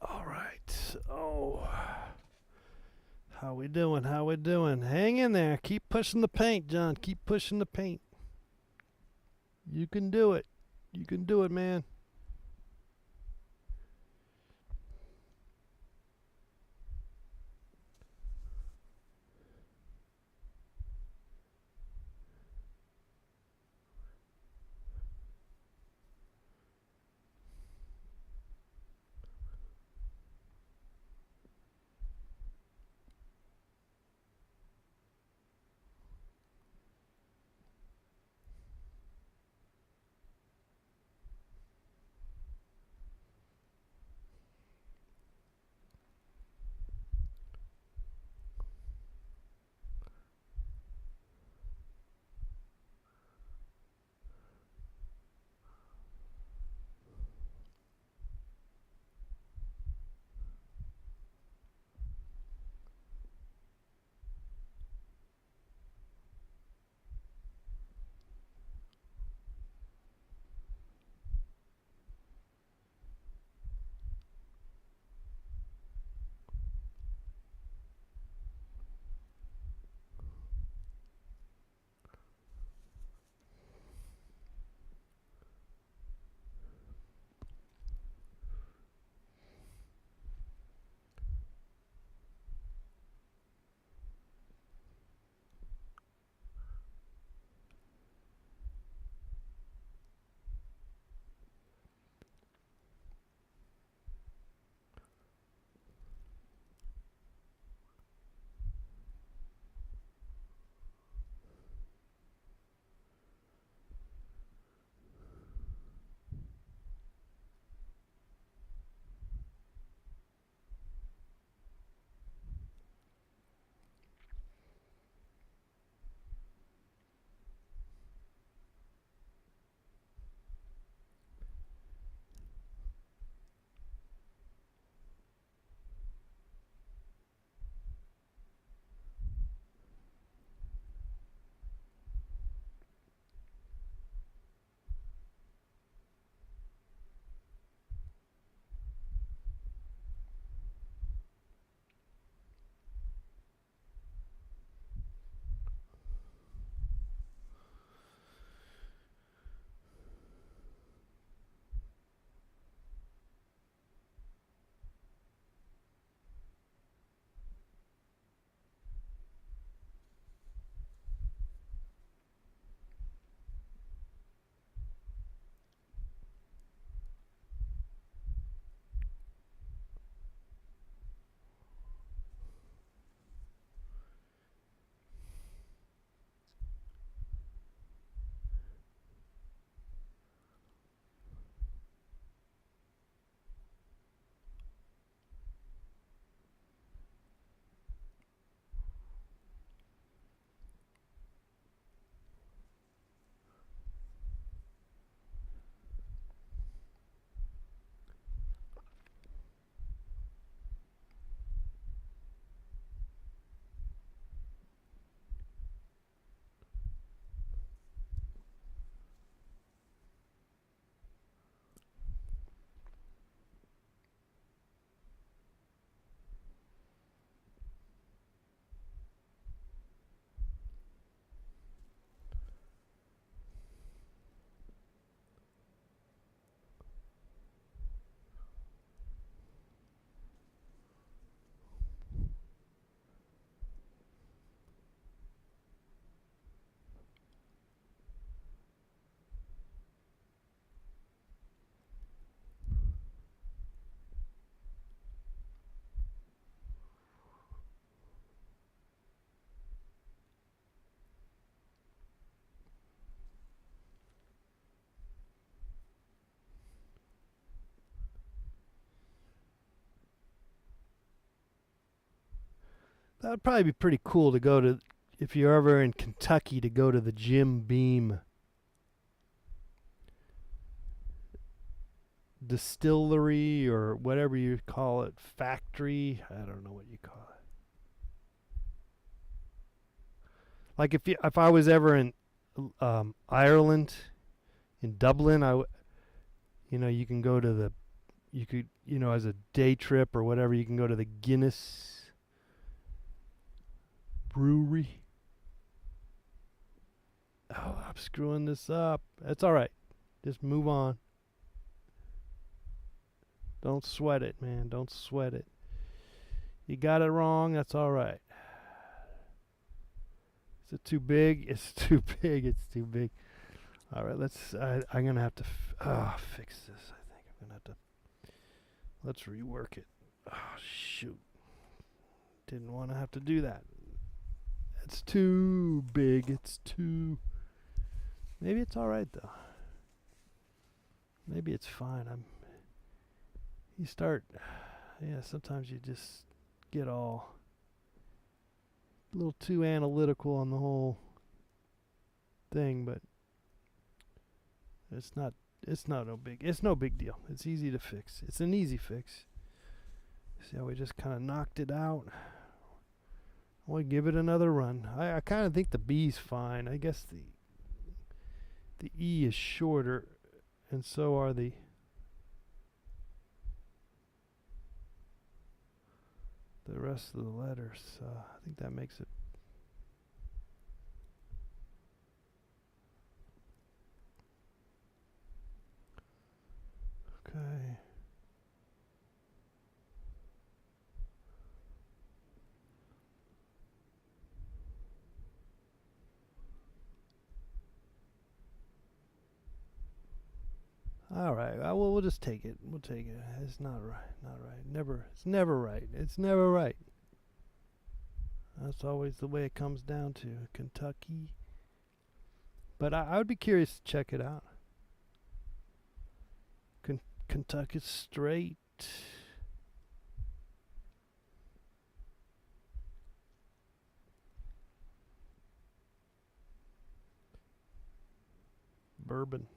All right. Oh. How we doing? How we doing? Hang in there. Keep pushing the paint, John. Keep pushing the paint. You can do it. You can do it, man. That'd probably be pretty cool to go to if you're ever in Kentucky to go to the Jim Beam distillery or whatever you call it, factory. I don't know what you call it. Like if I was ever in Ireland, in Dublin, you can go to you could as a day trip or whatever, you can go to the Guinness brewery. Oh, I'm screwing this up. That's all right. Just move on. Don't sweat it, man. Don't sweat it. You got it wrong. That's all right. Is it too big? It's too big. It's too big. All right, I'm gonna have to fix this. I think I'm gonna have to. Let's rework it. Oh shoot! Didn't want to have to do that. It's too big. It's too. Maybe it's all right though. Maybe it's fine. Sometimes you just get all a little too analytical on the whole thing, but it's no big deal. It's easy to fix. It's an easy fix. See how we just kind of knocked it out. I want to give it another run. I kind of think the B's fine. I guess the E is shorter, and so are the rest of the letters. I think that makes it. Okay. All right. We'll just take it. We'll take it. It's not right. Not right. Never. It's never right. It's never right. That's always the way it comes down to Kentucky. But I would be curious to check it out. Kentucky Straight. Bourbon.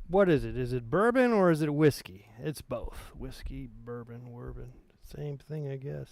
What is it? Is it bourbon or is it whiskey? It's both. Whiskey, bourbon. Same thing, I guess.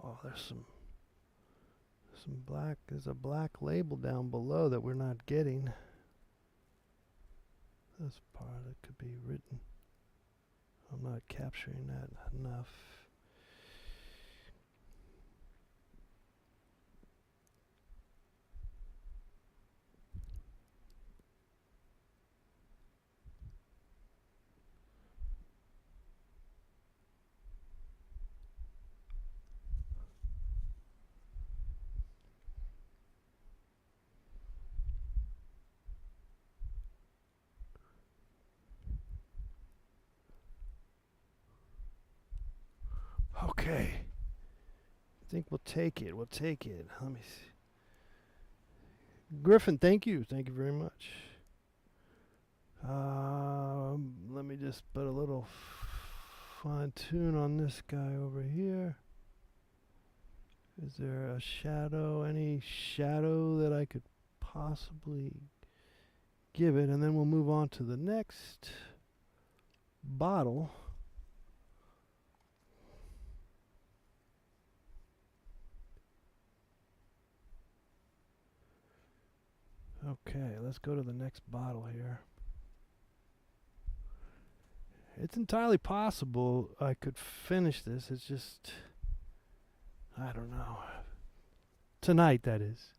Oh, there's some black. There's a black label down below that we're not getting. This part that could be written. I'm not capturing that enough. Okay. I think we'll take it. We'll take it. Let me see. Griffin, thank you. Thank you very much. Let me just put a little fine tune on this guy over here. Is there a shadow? Any shadow that I could possibly give it? And then we'll move on to the next bottle. Okay, let's go to the next bottle here. It's entirely possible I could finish this. It's just, I don't know. Tonight, that is.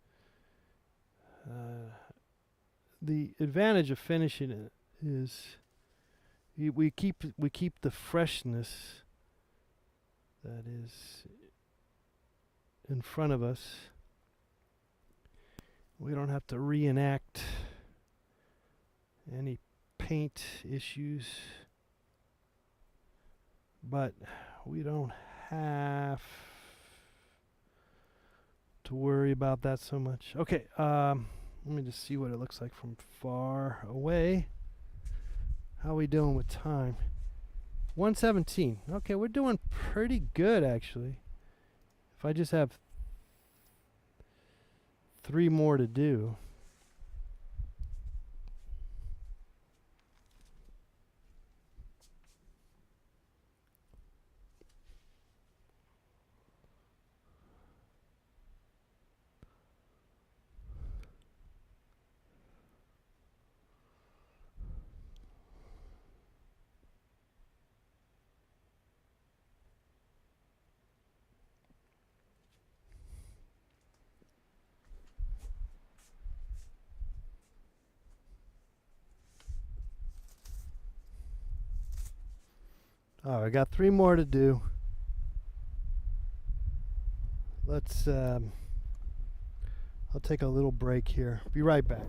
The advantage of finishing it is we keep the freshness that is in front of us. We don't have to reenact any paint issues, but we don't have to worry about that so much. Okay, let me just see what it looks like from far away. How are we doing with time? 1:17. Okay, we're doing pretty good actually. If I just have 3 more to do. I got 3 more to do. Let's, I'll take a little break here. Be right back.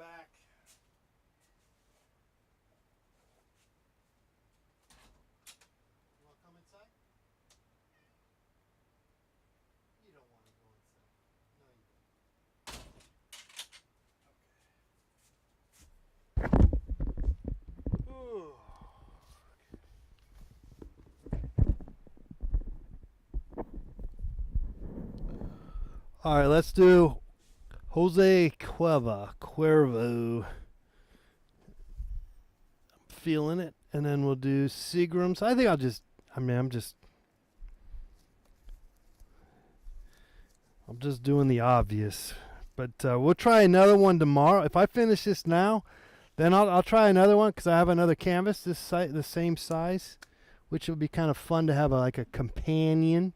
back. You want to come inside? You don't want to go inside. No, you don't. Ooh. All right, let's do Jose Cuervo. Feeling it, and then we'll do Seagram's. I think I'm just doing the obvious, but we'll try another one tomorrow. If I finish this now, then I'll try another one because I have another canvas the same size, which would be kind of fun to have like a companion.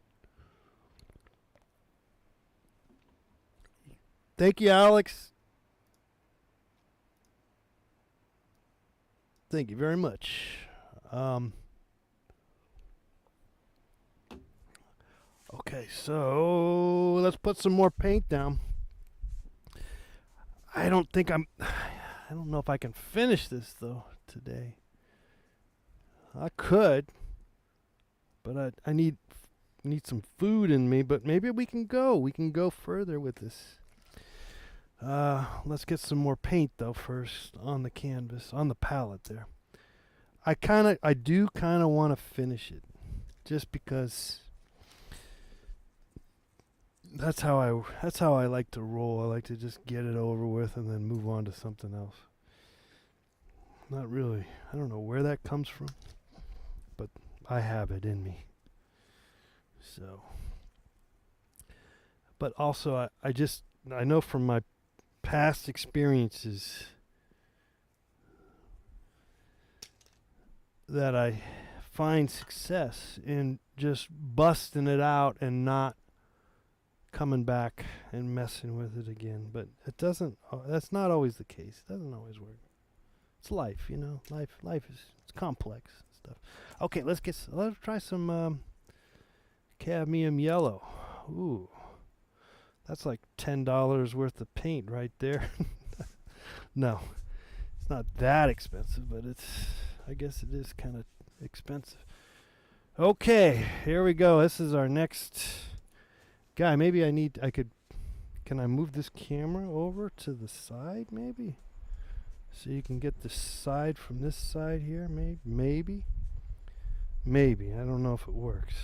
Thank you, Alex. Thank you very much. Okay, so let's put some more paint down. I don't know if I can finish this though today. I could, but I need some food in me. But maybe we can go further with this. Let's get some more paint though first on the canvas, on the palette there. I do kind of want to finish it, just because that's how I like to roll. I like to just get it over with and then move on to something else. Not really. I don't know where that comes from, but I have it in me. So, but also I know from my past experiences that I find success in just busting it out and not coming back and messing with it again. But it doesn't. That's not always the case. It doesn't always work. It's life, you know. Life is it's complex stuff. Okay, let's try some cadmium yellow. Ooh, that's like $10 worth of paint right there. No, it's not that expensive, but I guess it is kind of expensive. Okay, here we go. This is our next guy. Maybe can I move this camera over to the side maybe? So you can get the side from this side here, maybe. I don't know if it works.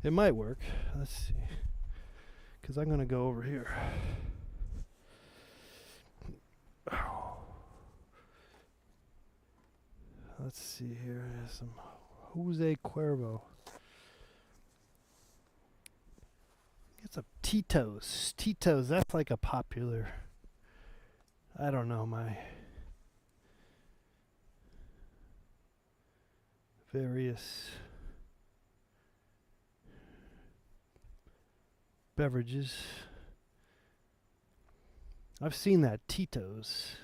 It might work. Let's see. Because I'm going to go over here. Let's see here. Some Jose Cuervo. Get some Tito's. Tito's, that's like a popular... I don't know, my various beverages. I've seen that Tito's.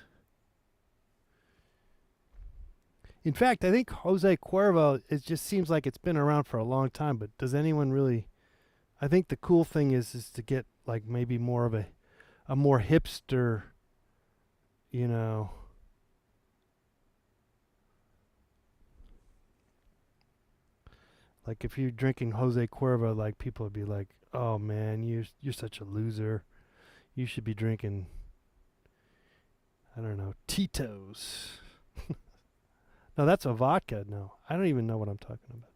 In fact, I think Jose Cuervo, it just seems like it's been around for a long time, but does anyone really... I think the cool thing is to get like maybe more of a more hipster, you know, like if you're drinking Jose Cuervo, like people would be like, "Oh man, you're such a loser. You should be drinking, I don't know, Tito's." No, that's a vodka. No, I don't even know what I'm talking about.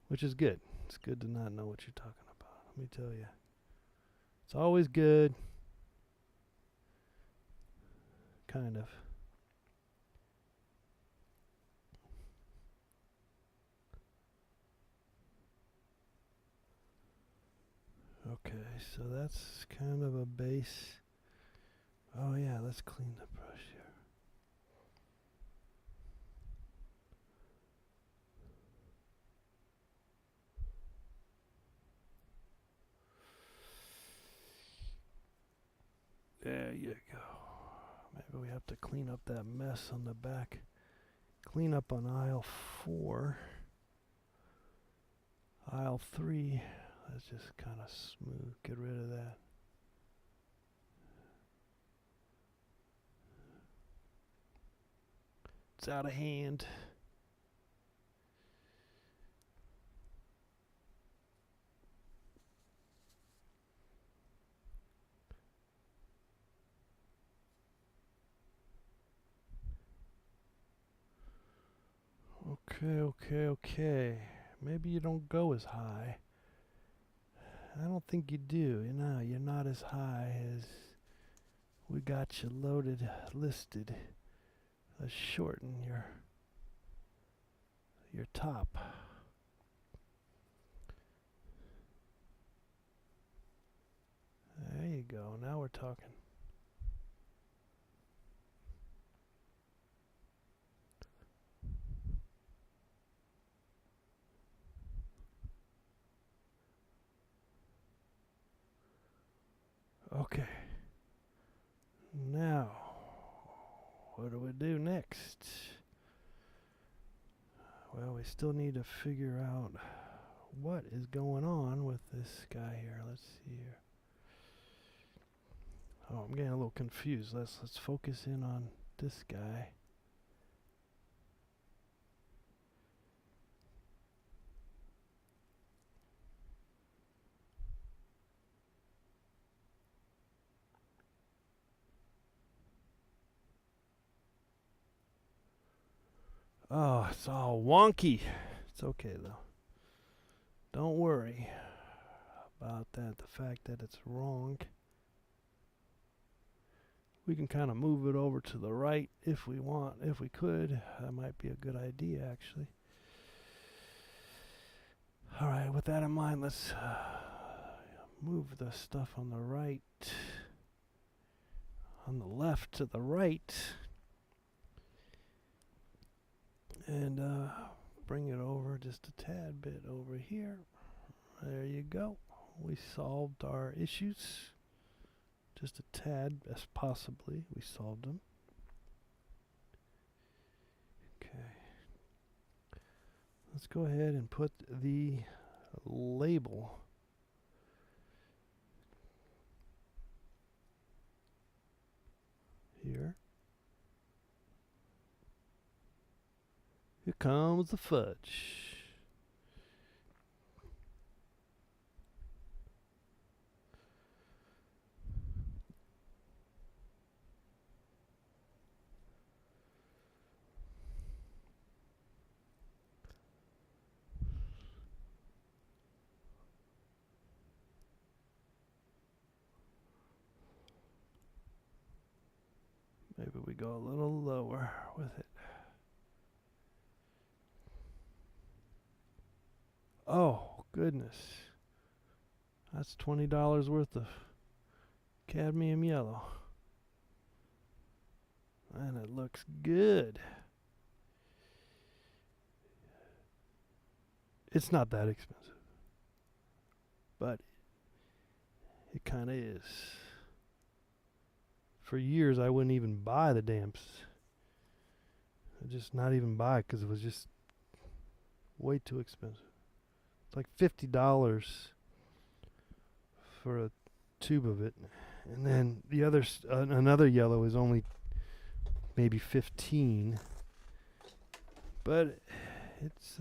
Which is good. It's good to not know what you're talking about. Let me tell you. It's always good. Kind of. Okay, so that's kind of a base. Oh yeah, let's clean the brush here. There you go. Maybe we have to clean up that mess on the back. Clean up on aisle 4. Aisle 3. Let's just kind of smooth. Get rid of that. It's out of hand. Okay. Maybe you don't go as high. I don't think you do. You know, you're not as high as we got you loaded, listed. Let's shorten your top. There you go. Now we're talking. Okay. Now, what do we do next? Well, we still need to figure out what is going on with this guy here. Let's see here. Oh, I'm getting a little confused. Let's focus in on this guy. Oh, it's all wonky. It's okay though. Don't worry about that. The fact that it's wrong. We can kind of move it over to the right if we want, if we could. That might be a good idea, actually. All right, with that in mind, let's move the stuff on the right, on the left to the right, and bring it over just a tad bit over here. There you go. We solved our issues. Just a tad, as possibly we solved them. Okay. Let's go ahead and put the label here. Here comes the fudge. Maybe we go a little lower with it. Oh, goodness. That's $20 worth of cadmium yellow. And it looks good. It's not that expensive, but it kind of is. For years, I wouldn't even buy the damps. I just not even buy it because it was just way too expensive. It's like $50 for a tube of it, and then the other another yellow is only maybe 15. But it's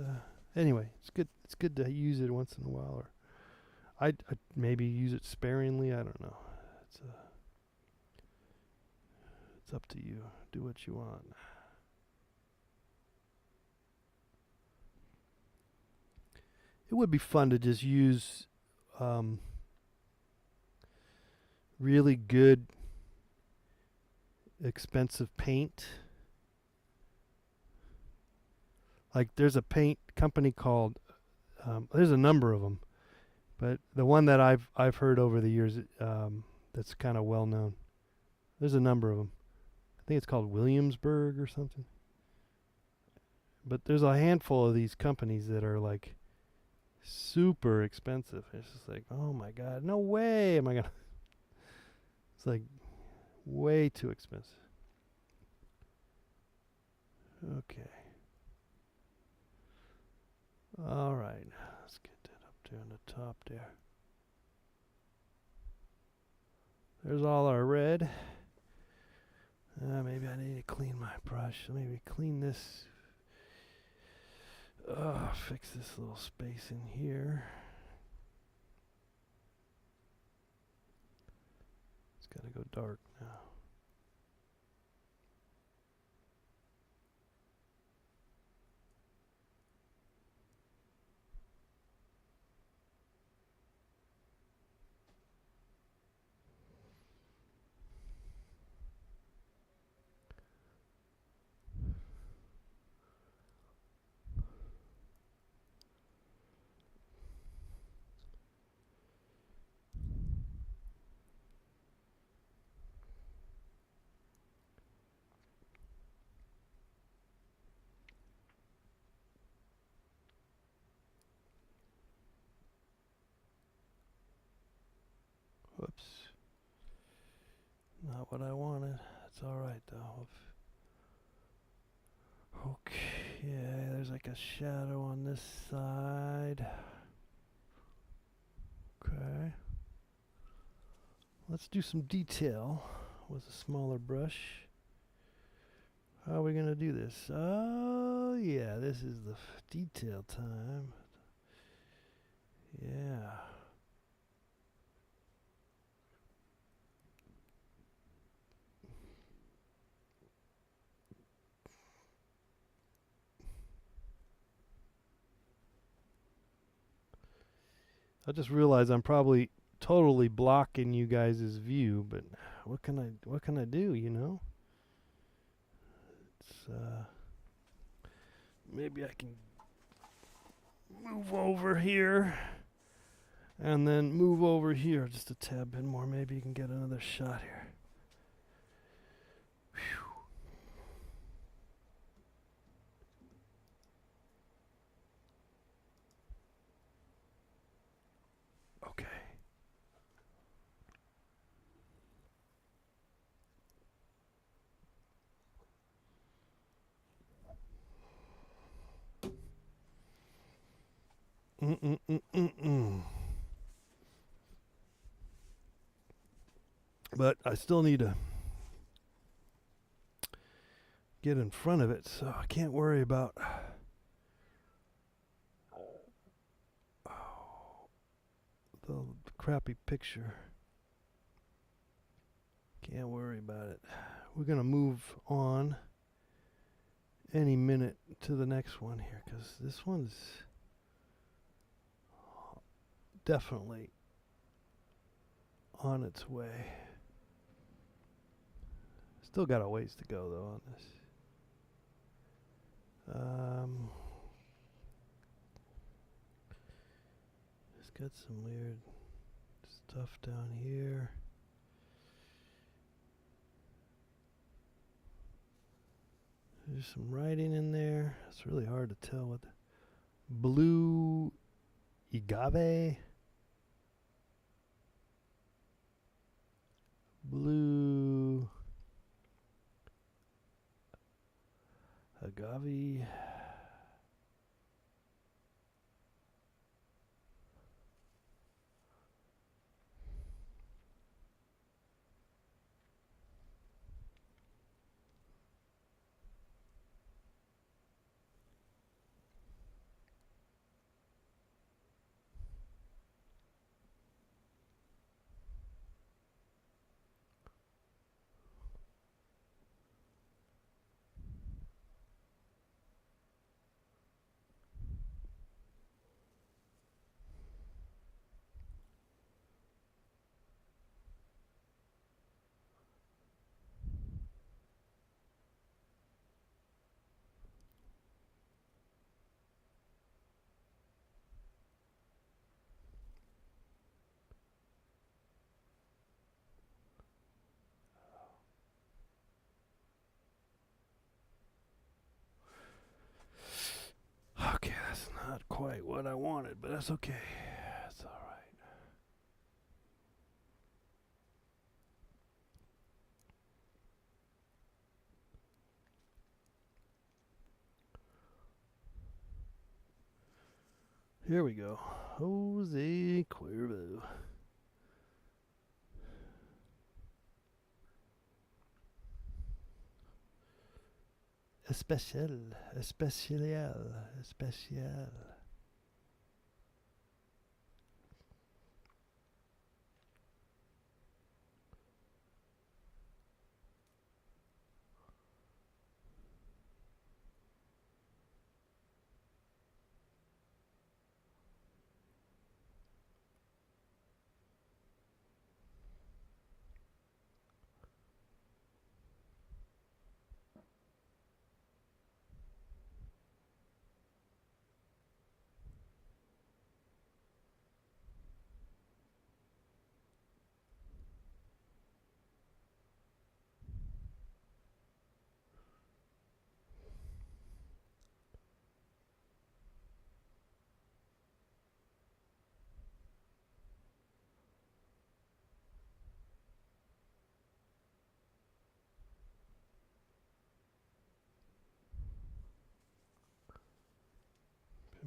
anyway, it's good. It's good to use it once in a while, or I'd maybe use it sparingly. I don't know. It's up to you. Do what you want. It would be fun to just use really good, expensive paint. Like there's a paint company called, there's a number of them, but the one that I've heard over the years that's kind of well known. There's a number of them. I think it's called Williamsburg or something. But there's a handful of these companies that are like super expensive. It's just like, oh my God, no way am I gonna. It's like way too expensive. Okay. All right. Let's get that up there on the top there. There's all our red. Maybe I need to clean my brush. Maybe clean this. Fix this little space in here. It's got to go dark now. Whoops. Not what I wanted. It's alright though. Okay, there's like a shadow on this side. Okay. Let's do some detail with a smaller brush. How are we going to do this? Oh, yeah, this is the detail time. Yeah. I just realized I'm probably totally blocking you guys' view, but what can I do, you know? It's maybe I can move over here and then move over here just a tad bit more. Maybe you can get another shot here. Whew. Okay. But I still need to get in front of it, so I can't worry about the crappy picture. Can't worry about it. We're going to move on any minute to the next one here, because this one's definitely on its way. Still got a ways to go though on this. It's got some weird stuff down here. There's some writing in there. It's really hard to tell what. Blue agave. Blue agave. Okay, that's not quite what I wanted, but that's okay. That's all right. Here we go. Jose Cuervo. Especial. Especial. Especial.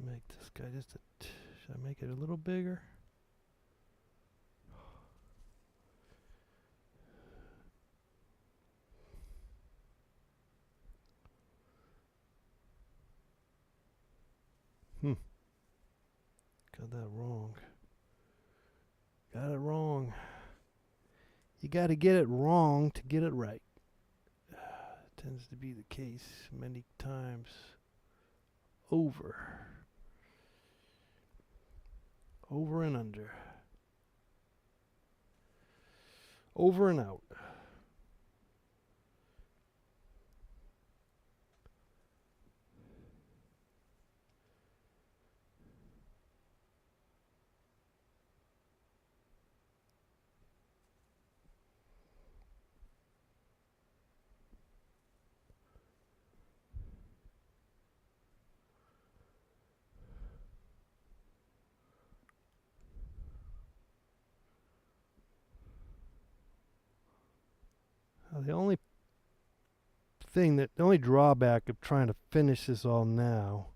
Make this guy just should I make it a little bigger? Got that wrong. Got it wrong. You got to get it wrong to get it right. Tends to be the case many times over. Over and under. Over and out. The only drawback of trying to finish this all now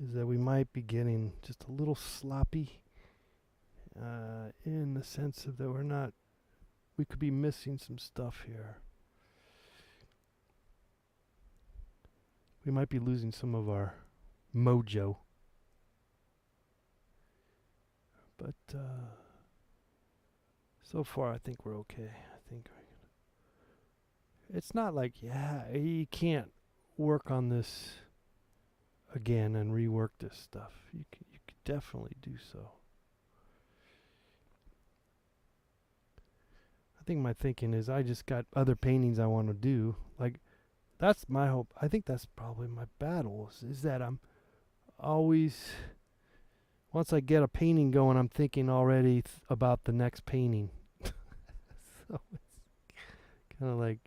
is that we might be getting just a little sloppy in the sense of that we could be missing some stuff here. We might be losing some of our mojo. But so far I think we're okay. It's not like, you can't work on this again and rework this stuff. You could definitely do so. I think my thinking is I just got other paintings I want to do. Like, that's my hope. I think that's probably my battle, is that I'm always, once I get a painting going, I'm thinking already about the next painting. So it's kind of like,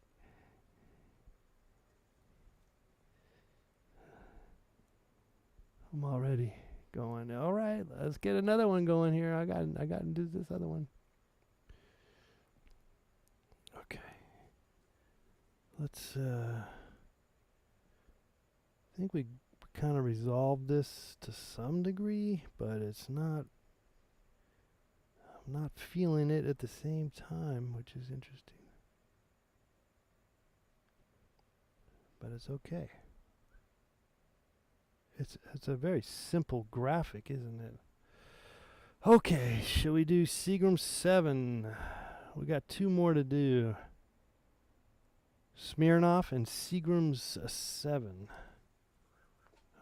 I'm already going, all right, let's get another one going here. I got to do this other one. Okay. Let's, I think we kind of resolved this to some degree, but I'm not feeling it at the same time, which is interesting. But it's okay. It's a very simple graphic, isn't it? Okay, shall we do Seagram 7? We got 2 more to do. Smirnoff and Seagram's 7.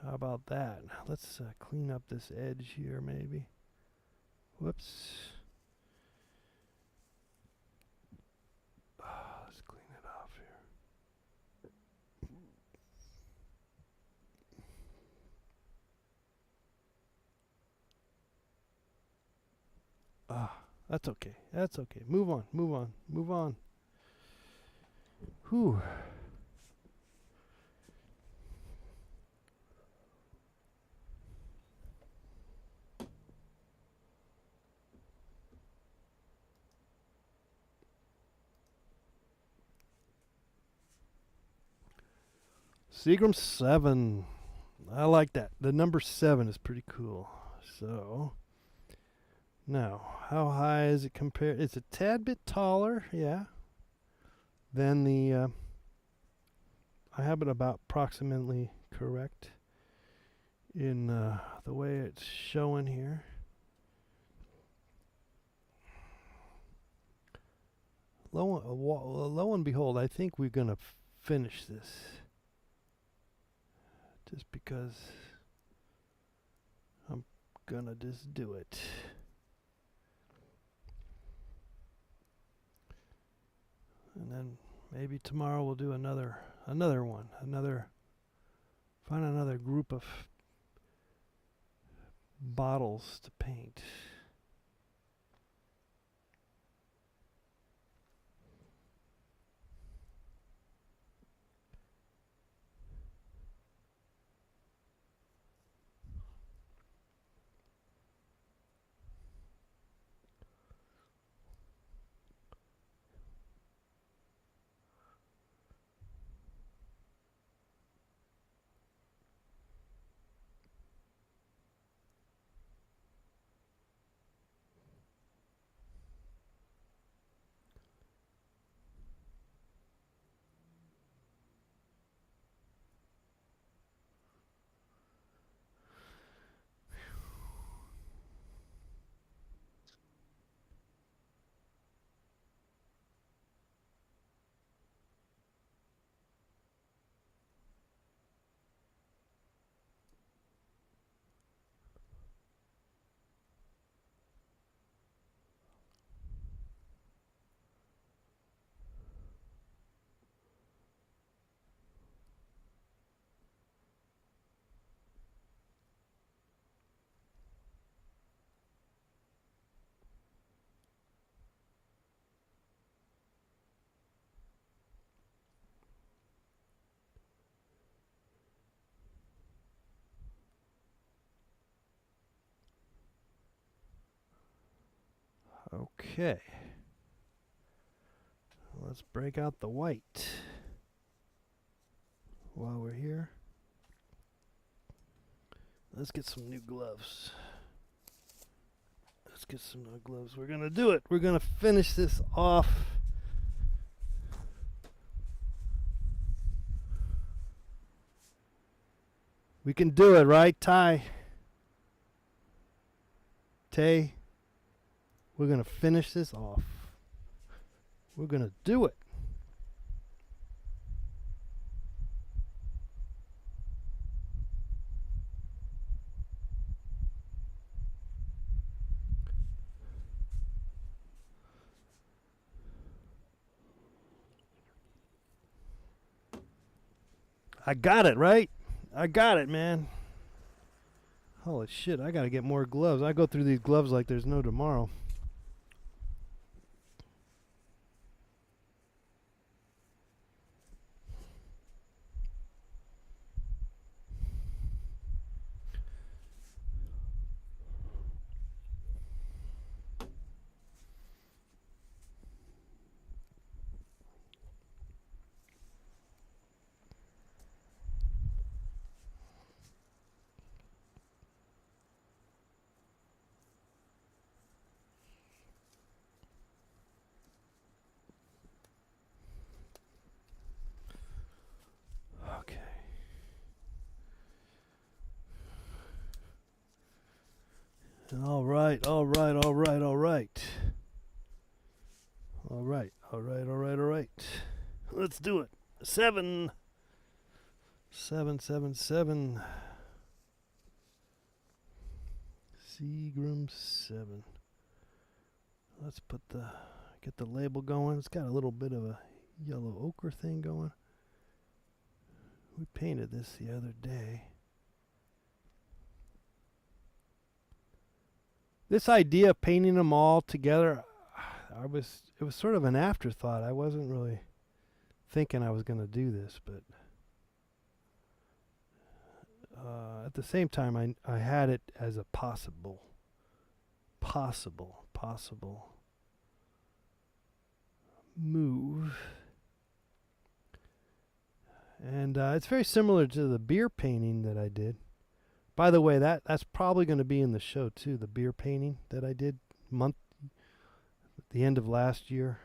How about that? Let's clean up this edge here, maybe. Whoops. Let's clean it off here. That's okay. That's okay. Move on. Move on. Move on. Whew. Seagram 7. I like that. The number 7 is pretty cool. So, now, how high is it compared? It's a tad bit taller, yeah, than the I have it about approximately correct in the way it's showing here. Lo and behold, I think we're going to finish this. Just because I'm going to just do it. And then maybe tomorrow we'll do another one. Find another group of bottles to paint. Okay. Let's break out the white while we're here. Let's get some new gloves. Let's get some new gloves. We're going to do it. We're going to finish this off. We can do it, right, Ty? Tay? We're going to finish this off. We're going to do it. I got it, right? I got it, man. Holy shit, I got to get more gloves. I go through these gloves like there's no tomorrow. Okay. All right, all right, all right, all right. All right, all right, all right, all right. Let's do it. 7. 7, 7, 7. Seagram 7. Let's get the label going. It's got a little bit of a yellow ochre thing going. We painted this the other day. This idea of painting them all together, it was sort of an afterthought. I wasn't really thinking I was going to do this, but at the same time, I had it as a possible move. And it's very similar to the beer painting that I did. By the way, that's probably going to be in the show too, the beer painting that I did at the end of last year.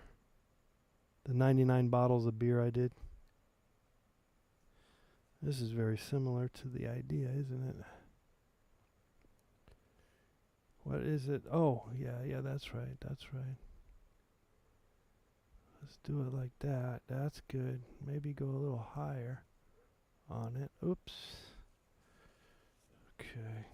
The 99 bottles of beer I did. This is very similar to the idea, isn't it? What is it? Oh, yeah, that's right, that's right. Let's do it like that. That's good. Maybe go a little higher on it. Oops. Okay.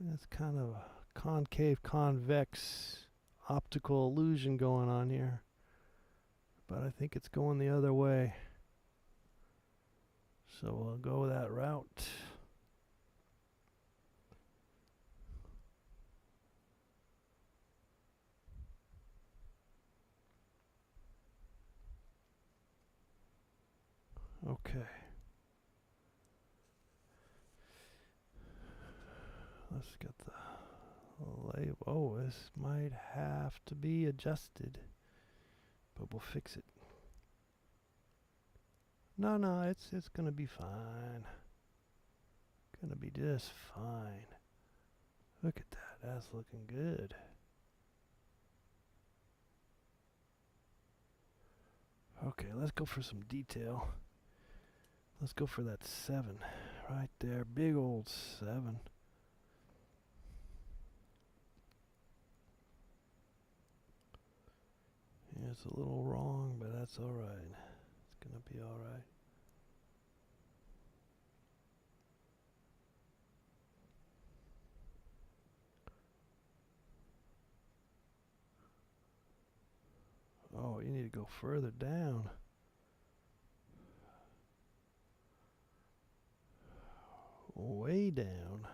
That's kind of a concave convex optical illusion going on here. But I think it's going the other way. So we'll go that route. Okay. Let's get the label. Oh, this might have to be adjusted. But we'll fix it. No, it's gonna be fine. Gonna be just fine. Look at that. That's looking good. Okay, let's go for some detail. Let's go for that 7 right there. Big old 7. Yeah, it's a little wrong, but that's alright. It's gonna be alright. Oh, you need to go further down. Way down.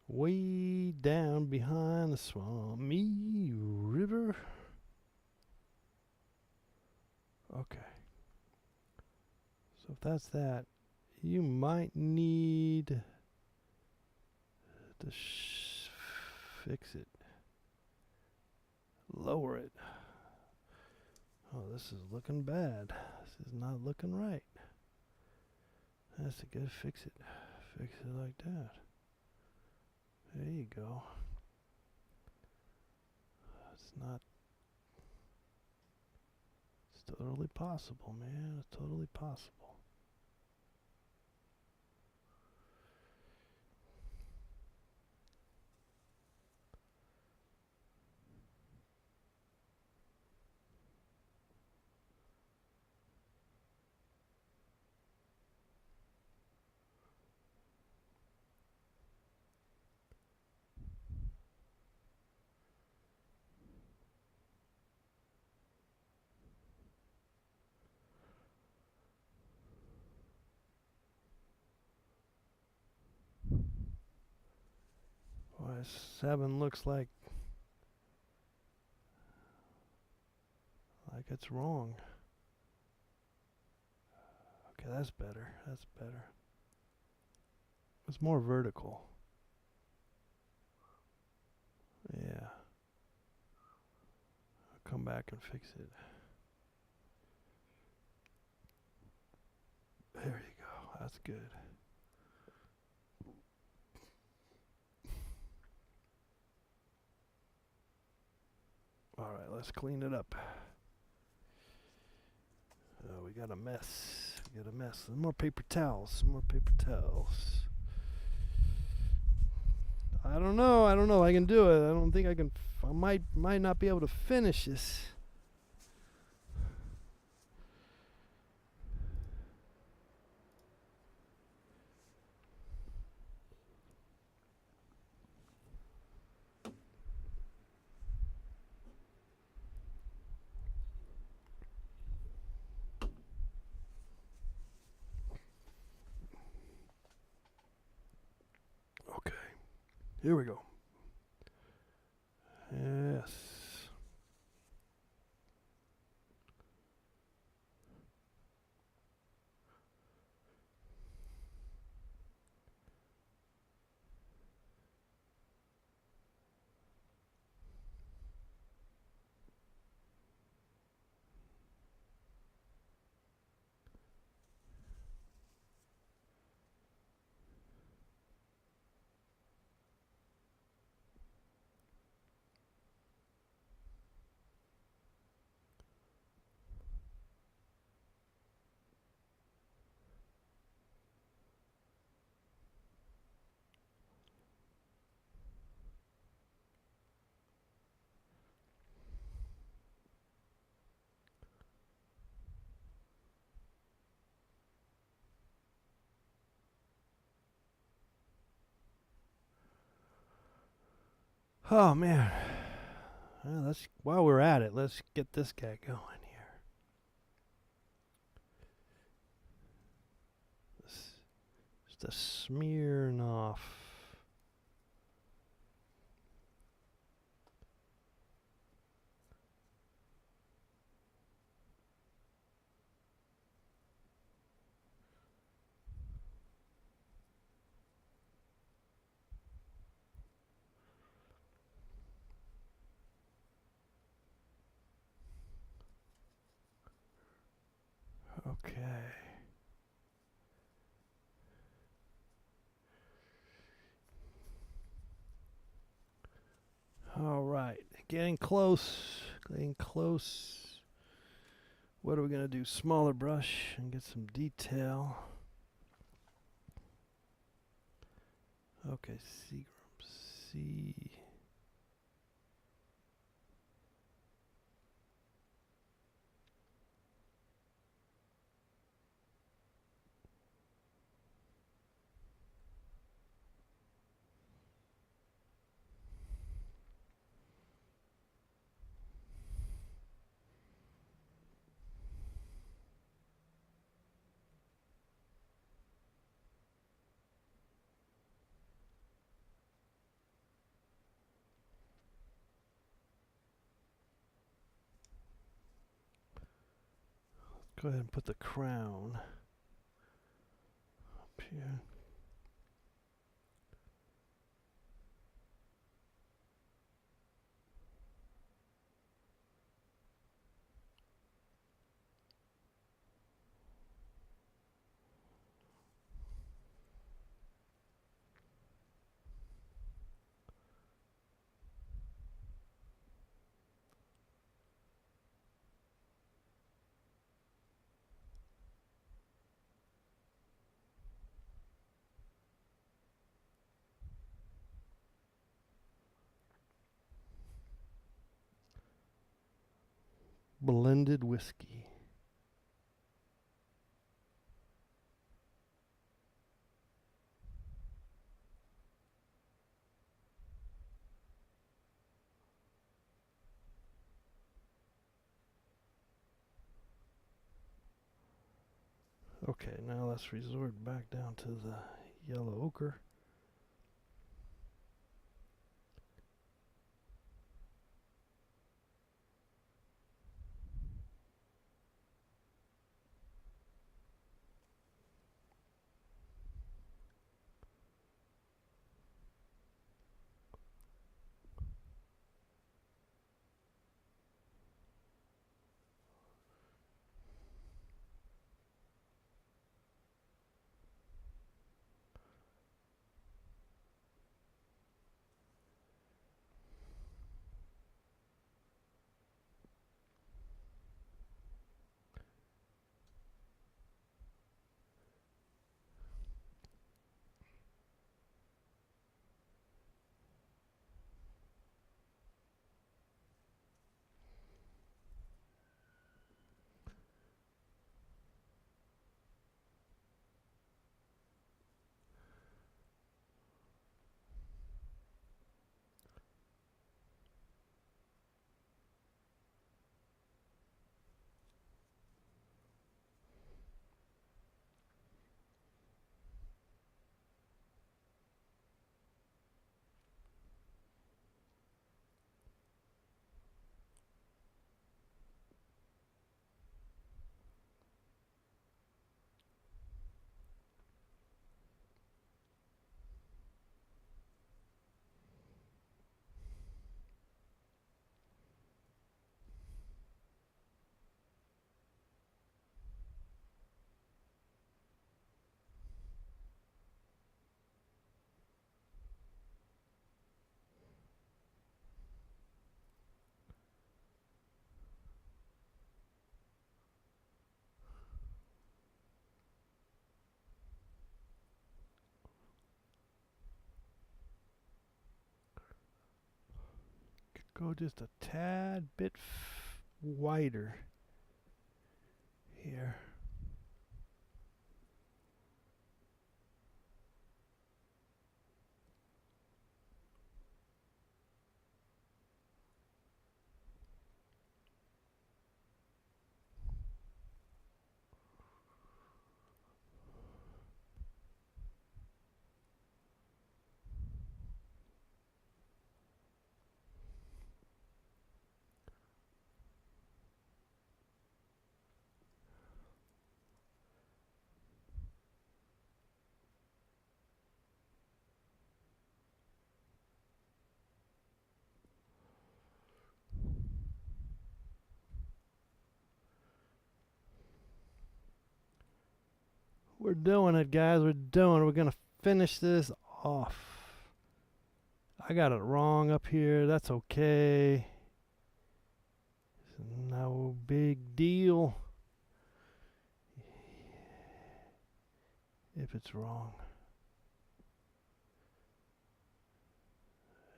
Way down behind the Swami River. Okay. So if that's that, you might need to fix it. Lower it. Oh, this is looking bad. This is not looking right. That's a good fix it. Fix it like that. There you go. It's not. It's totally possible, man. It's totally possible. Boy, 7 looks like it's wrong. Okay, that's better. That's better. It's more vertical. Yeah. I'll come back and fix it. There you go. That's good. Alright, let's clean it up. Oh, we got a mess. We got a mess. Some more paper towels. Some more paper towels. I don't know. I can do it. I don't think I can. I might not be able to finish this. Okay. Here we go. Yes. Oh man. Well, let's while we're at it, let's get this guy going here. Just a Smirnoff. Okay. All right. Getting close. Getting close. What are we going to do? Smaller brush and get some detail. Okay, Seagram C. Go ahead and put the crown up here. Blended whiskey. Okay, now let's resort back down to the yellow ochre. go just a tad bit wider here. We're doing it, guys. We're doing it. We're going to finish this off. I got it wrong up here. That's okay. No big deal if it's wrong.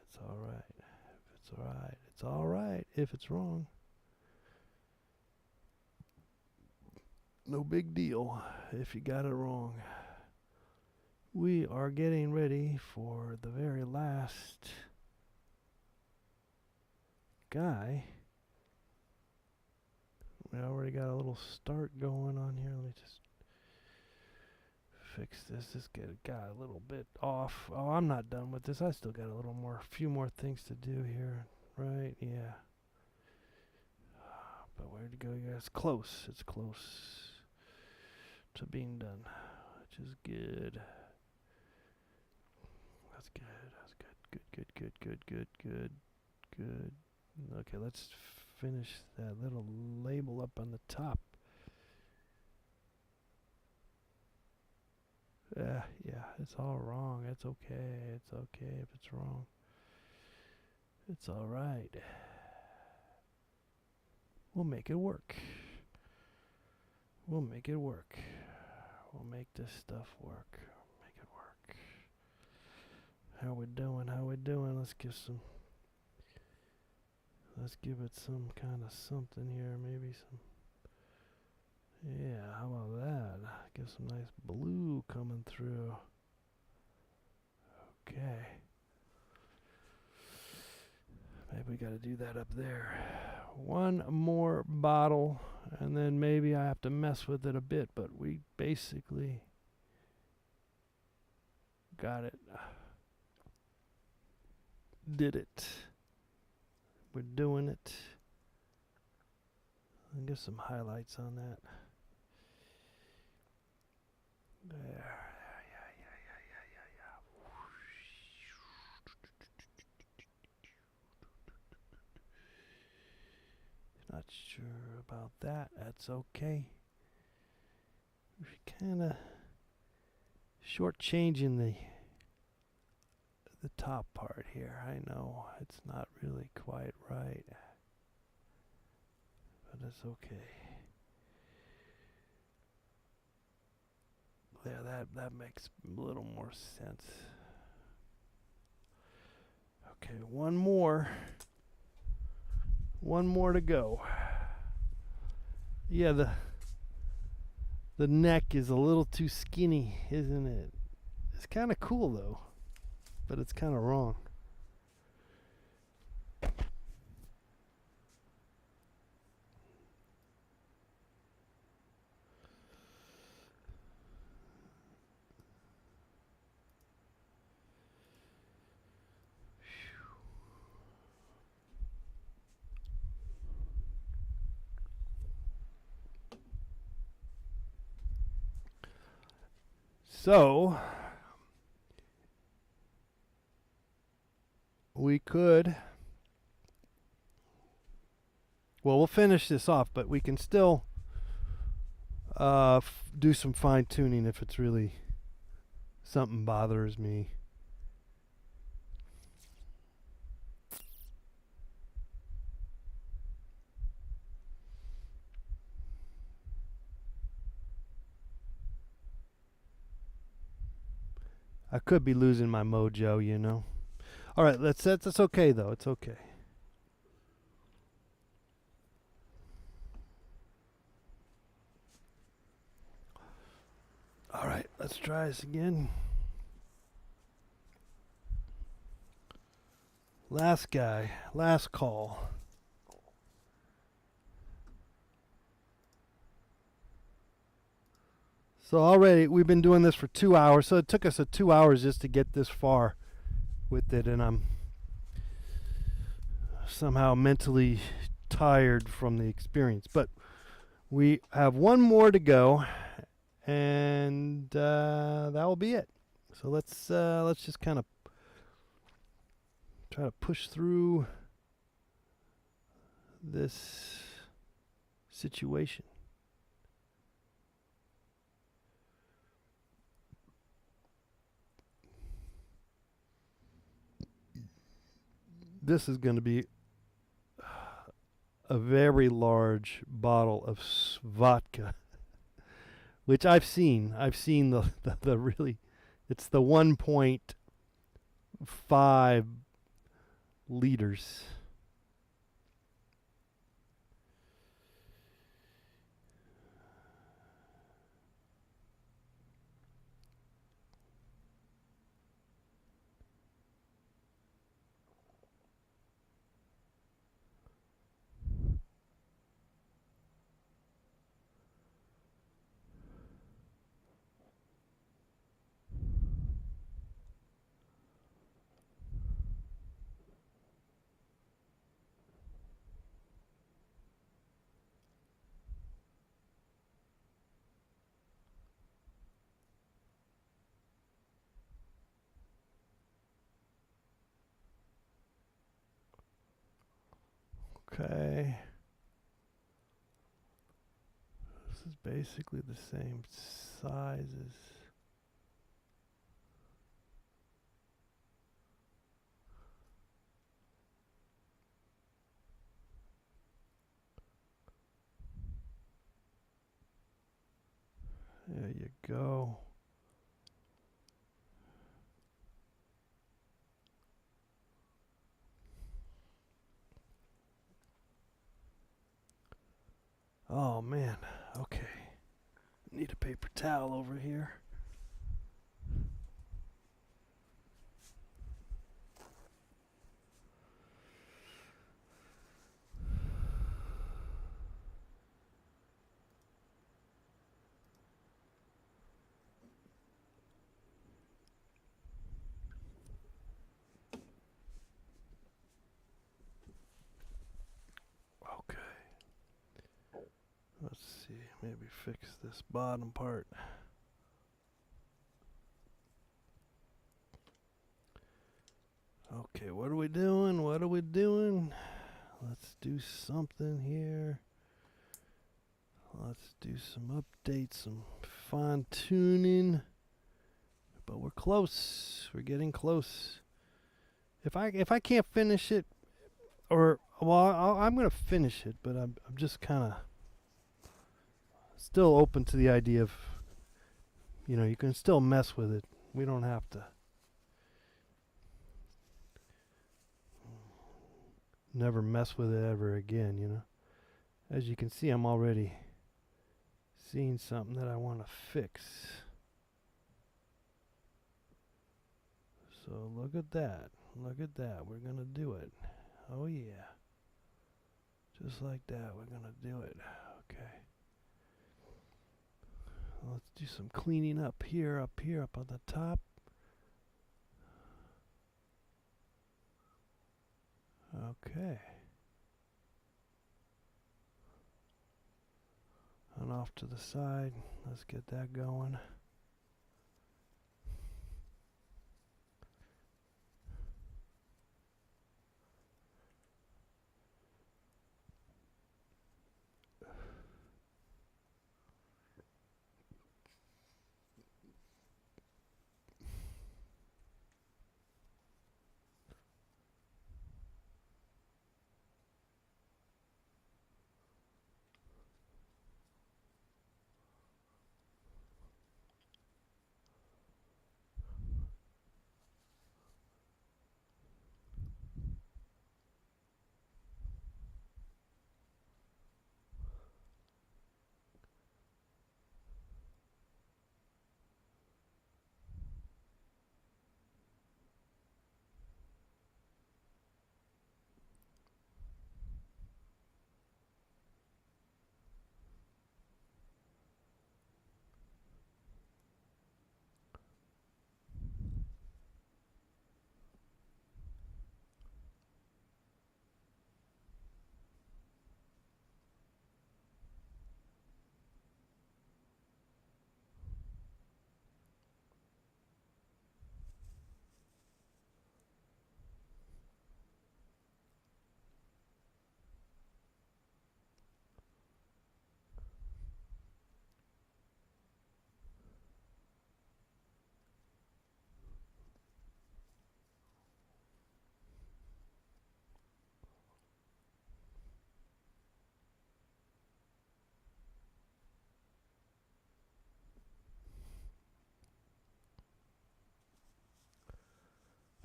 It's all right. If it's all right. It's all right if it's wrong. No big deal if you got it wrong. We are getting ready for the very last guy. We already got a little start going on here. Let me just fix this. This got a little bit off. Oh, I'm not done with this. I still got a few more things to do here. Right? Yeah. But where'd it go? Yeah, it's close. It's close to being done, which is good. That's good. That's good. Good. Okay, let's finish that little label up on the top. Yeah, it's all wrong. It's okay. It's okay if it's wrong. It's all right. We'll make it work. We'll make it work. We'll make this stuff work. Make it work. How we doing? How we doing? Let's give it some kind of something here. Maybe some. Yeah, how about that? Get some nice blue coming through. Okay. Maybe we got to do that up there. One more bottle, and then maybe I have to mess with it a bit, but we basically got it. Did it. We're doing it. I'll get some highlights on that. There. Yeah. Not sure about that. That's okay. We're kind of shortchanging the top part here. I know it's not really quite right, but it's okay. Yeah, that makes a little more sense. Okay, one more to go. Yeah, the neck is a little too skinny, isn't it? It's kind of cool though, but it's kind of wrong. So, we could, well, we'll finish this off, but we can still do some fine tuning if it's really something bothers me. I could be losing my mojo, you know. All right, that's okay though. It's okay. Let's try this again. Last guy, last call. So already we've been doing this for 2 hours. So it took us 2 hours just to get this far with it, and I'm somehow mentally tired from the experience. But we have one more to go, and that will be it. So let's just kind of try to push through this situation. This is going to be a very large bottle of vodka, which I've seen. I've seen the really, it's the 1.5 liters. Okay. This is basically the same size as. There you go. Oh man, okay. Need a paper towel over here. Okay. Let's see, maybe fix this bottom part. Okay, what are we doing? What are we doing? Let's do something here. Let's do some updates, some fine tuning. But we're close. We're getting close. If I can't finish it, or well, I'm gonna finish it, but I'm just kind of still open to the idea of, you can still mess with it. We don't have to never mess with it ever again. As you can see, I'm already seeing something that I want to fix. So look at that. Look at that. We're going to do it. Oh yeah. Just like that, we're going to do it. Okay. Let's do some cleaning up here, up on the top. Okay. And off to the side. Let's get that going.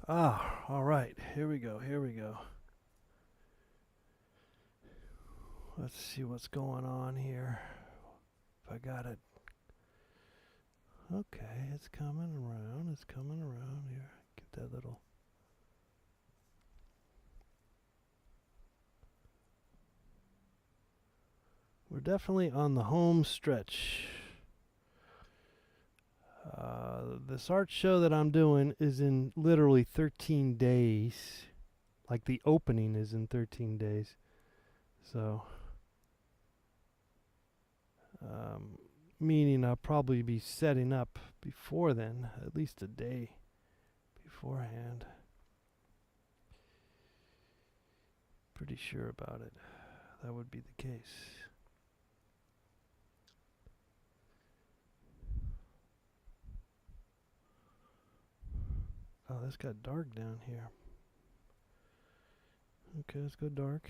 Ah, all right. Here we go. Here we go. Let's see what's going on here. If I got it. Okay, it's coming around. It's coming around here. Get that little. We're definitely on the home stretch. This art show that I'm doing is in literally 13 days. Like the opening is in 13 days. So, meaning I'll probably be setting up before then, at least a day beforehand. Pretty sure about it. That would be the case. Oh, this got dark down here. Okay, let's go dark.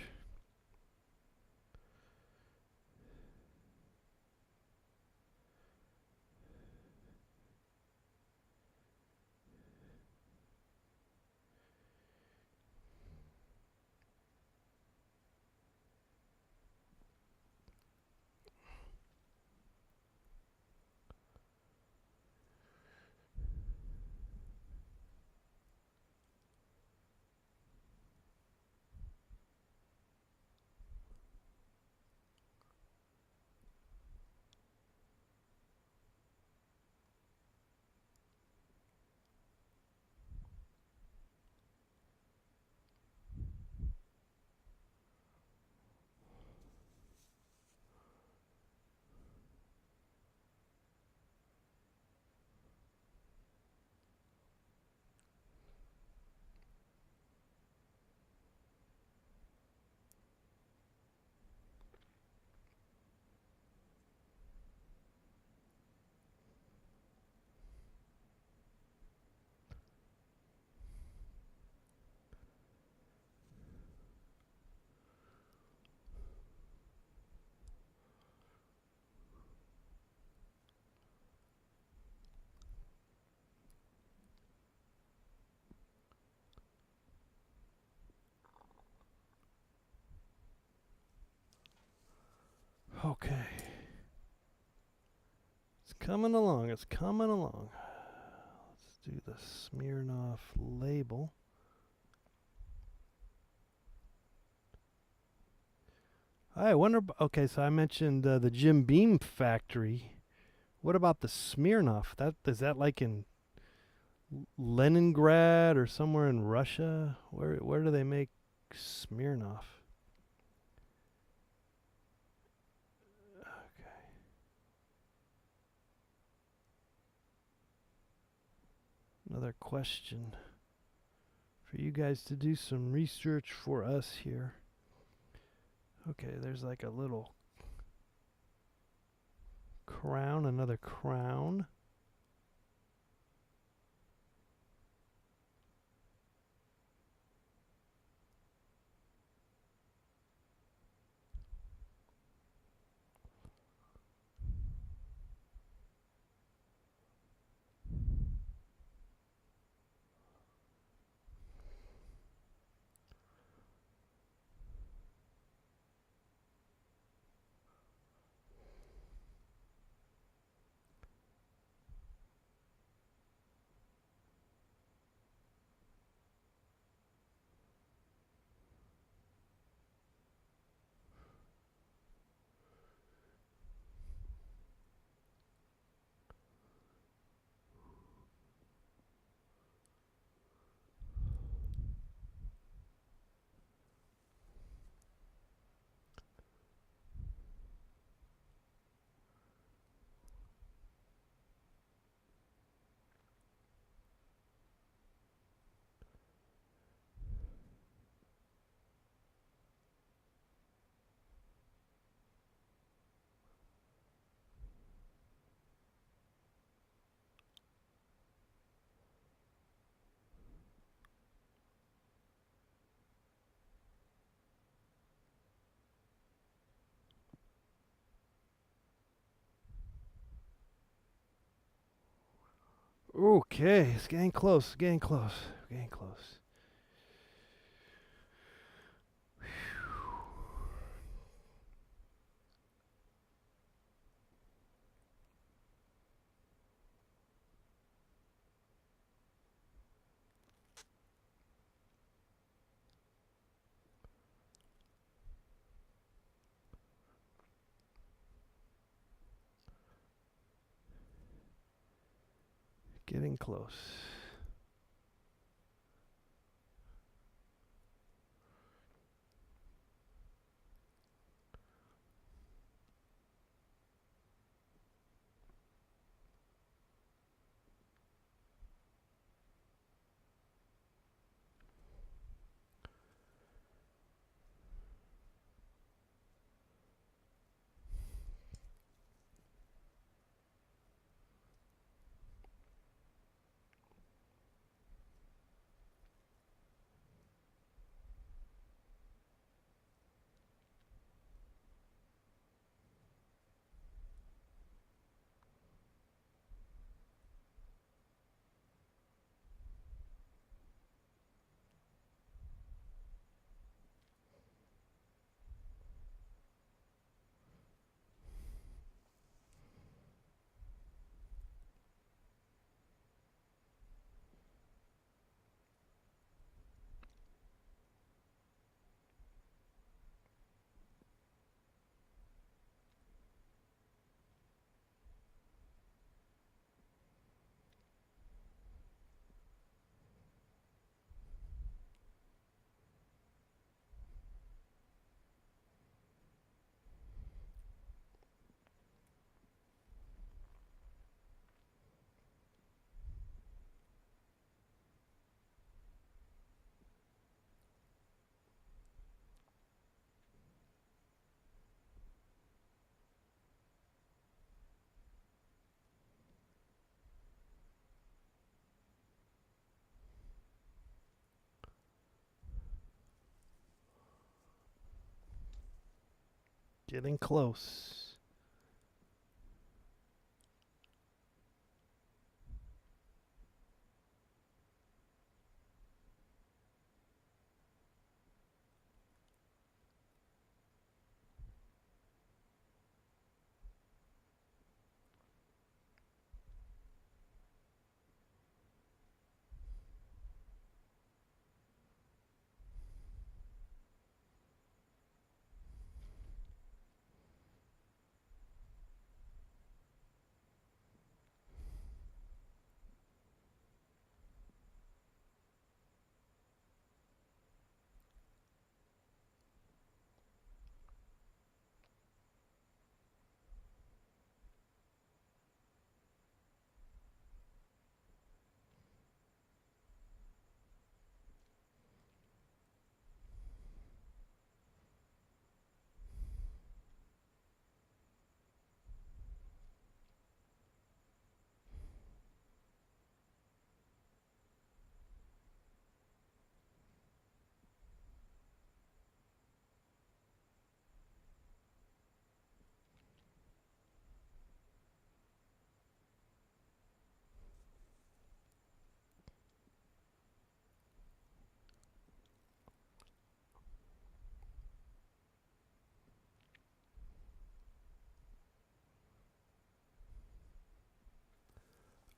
Okay. It's coming along. It's coming along. Let's do the Smirnoff label. I wonder. Okay, so I mentioned the Jim Beam factory. What about the Smirnoff? That is that like in Leningrad or somewhere in Russia? Where do they make Smirnoff? Okay. Another question for you guys to do some research for us here. Okay, there's like a little crown, another crown. Okay, it's getting close, getting close. We're getting close. Getting close. Getting close.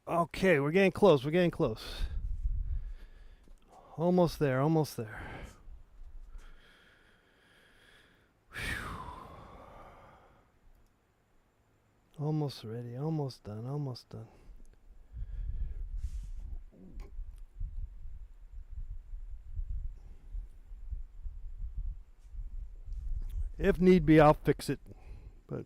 Okay, we're getting close. We're getting close. Almost there. Almost there. Almost ready. Almost done. Almost done. If need be, I'll fix it. But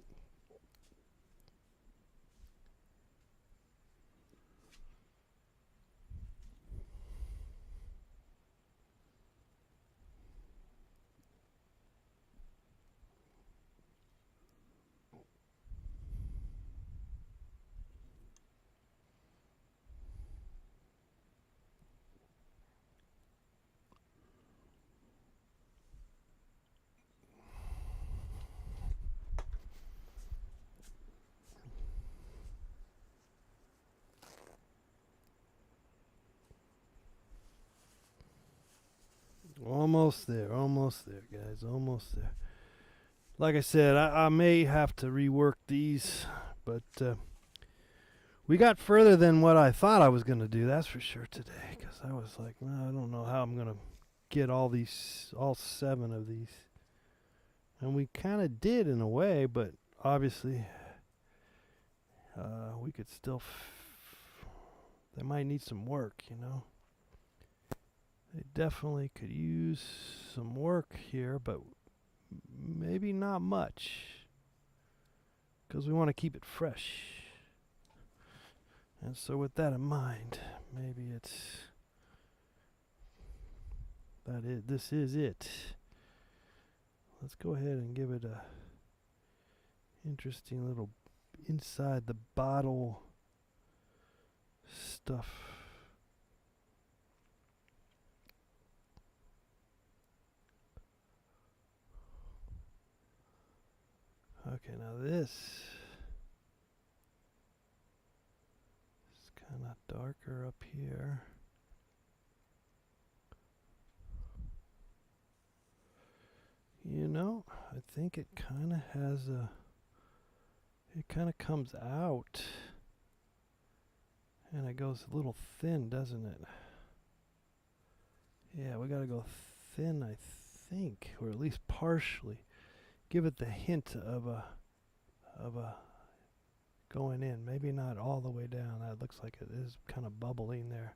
Almost there, guys. Almost there. Like I said, I may have to rework these, but we got further than what I thought I was going to do, that's for sure, today. Because I was like, well, I don't know how I'm going to get all 7 of these. And we kind of did in a way, but obviously we could still, they might need some work, you know. They definitely could use some work here, but maybe not much, because we want to keep it fresh. And so with that in mind, maybe this is it. Let's go ahead and give it a interesting little inside the bottle stuff. Okay, now this is kind of darker up here. You know, I think it kind of has it kind of comes out and it goes a little thin, doesn't it? Yeah, we gotta go thin, I think, or at least partially. Give it the hint of a going in. Maybe not all the way down. That looks like it is kind of bubbling there.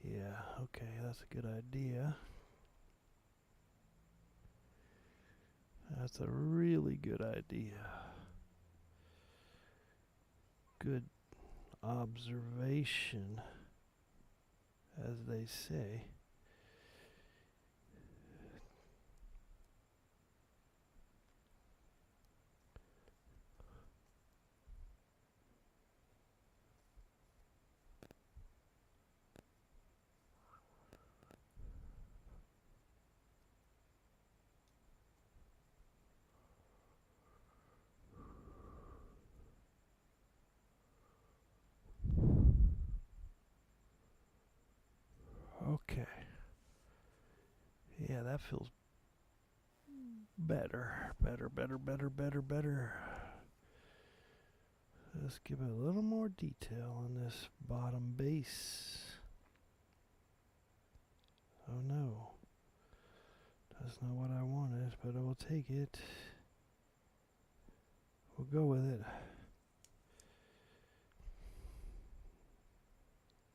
Yeah, okay, that's a good idea. That's a really good idea. Good observation, as they say. Okay. Yeah, that feels better. Better. Let's give it a little more detail on this bottom base. Oh no. That's not what I wanted, but I will take it. We'll go with it.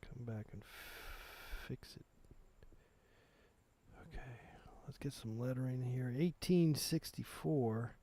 Come back and fix it. Okay, let's get some lettering here. 1864.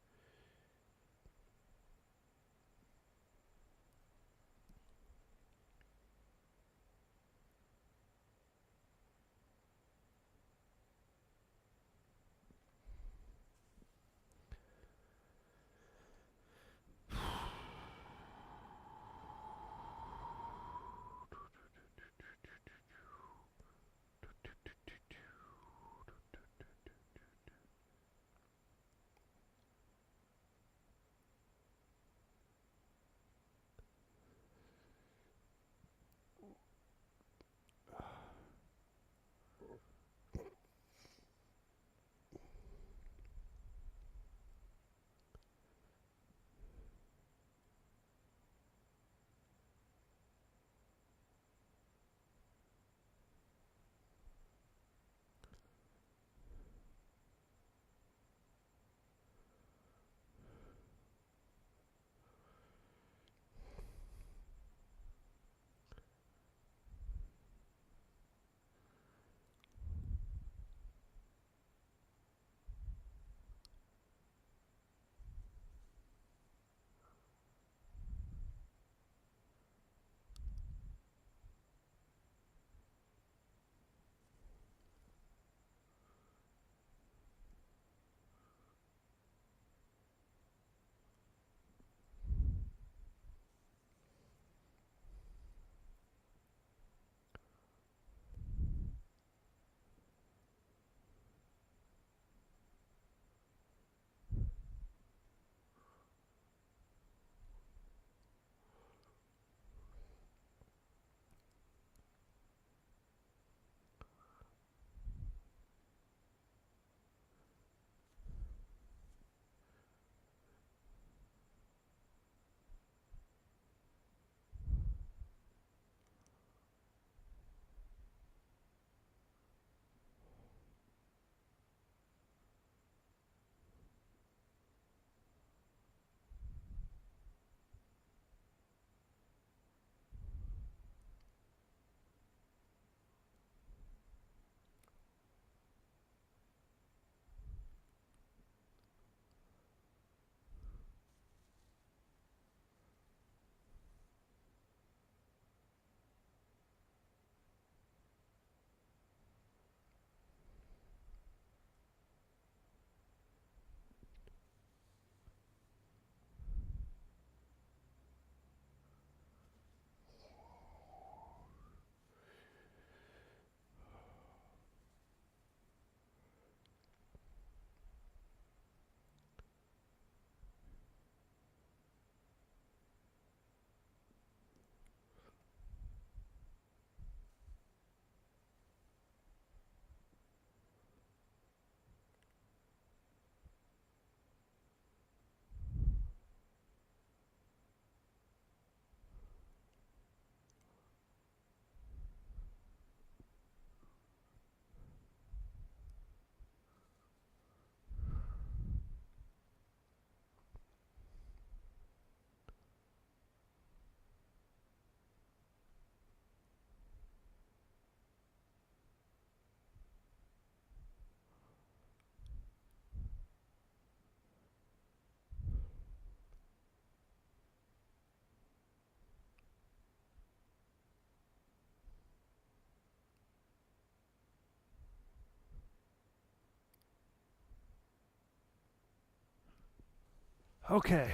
Okay.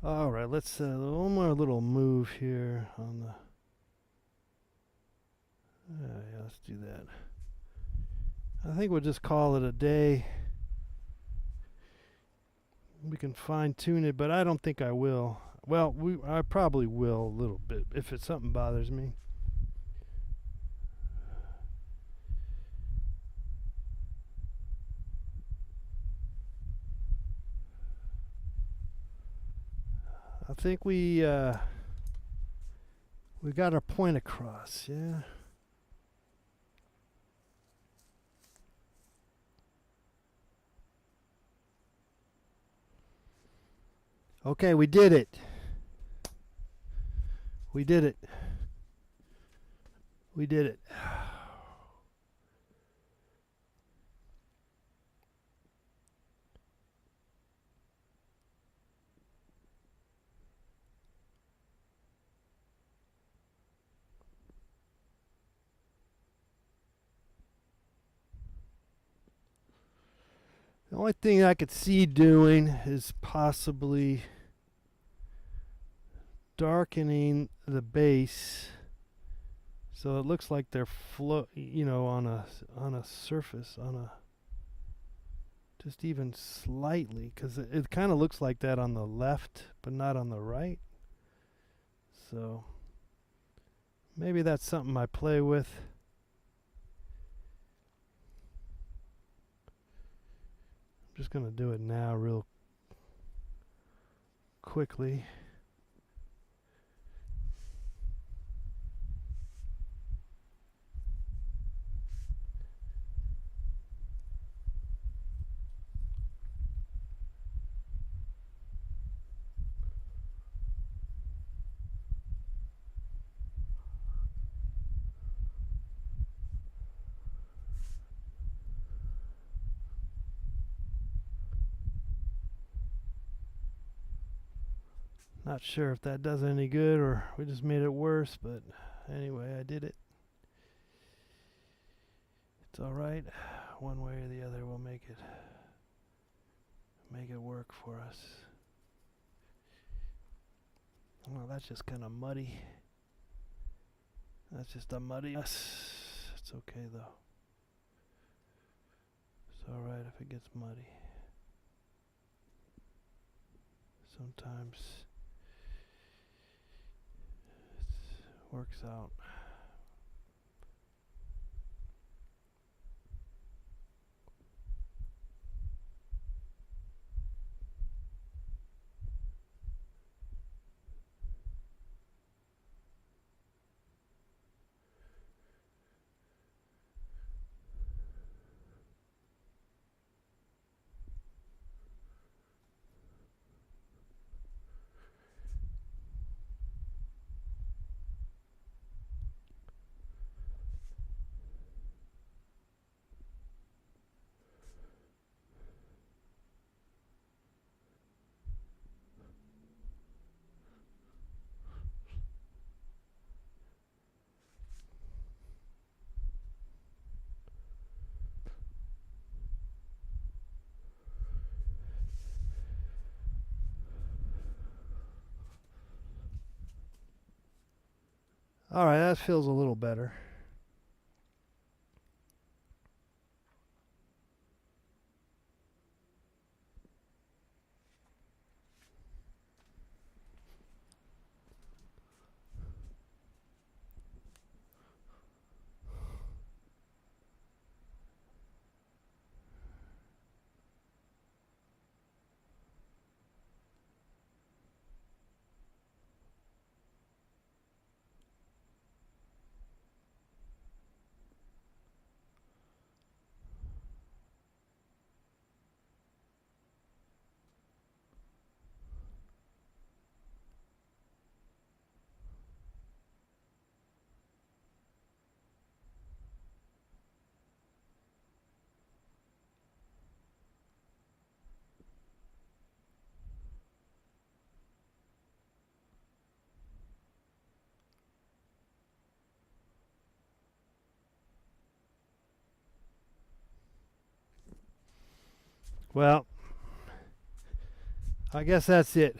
All right, let's one more little move here on the. Yeah, let's do that. I think we'll just call it a day. We can fine tune it, but I don't think I will. Well, I probably will a little bit if it's something bothers me. I think we got our point across, yeah. Okay, we did it. We did it. We did it. The only thing I could see doing is possibly darkening the base so it looks like they're on a surface, on a just even slightly, because it kind of looks like that on the left but not on the right. So maybe that's something I play with. I'm just going to do it now real quickly. Not sure if that does any good or we just made it worse, but anyway, I did it. It's all right. One way or the other, we'll make it work for us. Well, that's just kind of muddy. That's just a muddy mess. It's okay though. It's all right if it gets muddy. Sometimes it works out. All right, that feels a little better. Well, I guess that's it.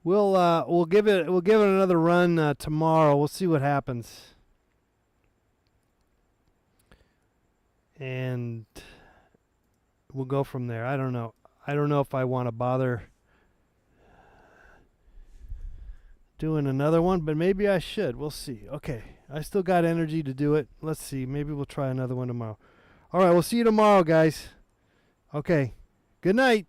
We'll give it another run tomorrow. We'll see what happens. And we'll go from there. I don't know. I don't know if I want to bother doing another one, but maybe I should. We'll see. Okay. I still got energy to do it. Let's see. Maybe we'll try another one tomorrow. All right. We'll see you tomorrow, guys. Okay. Good night.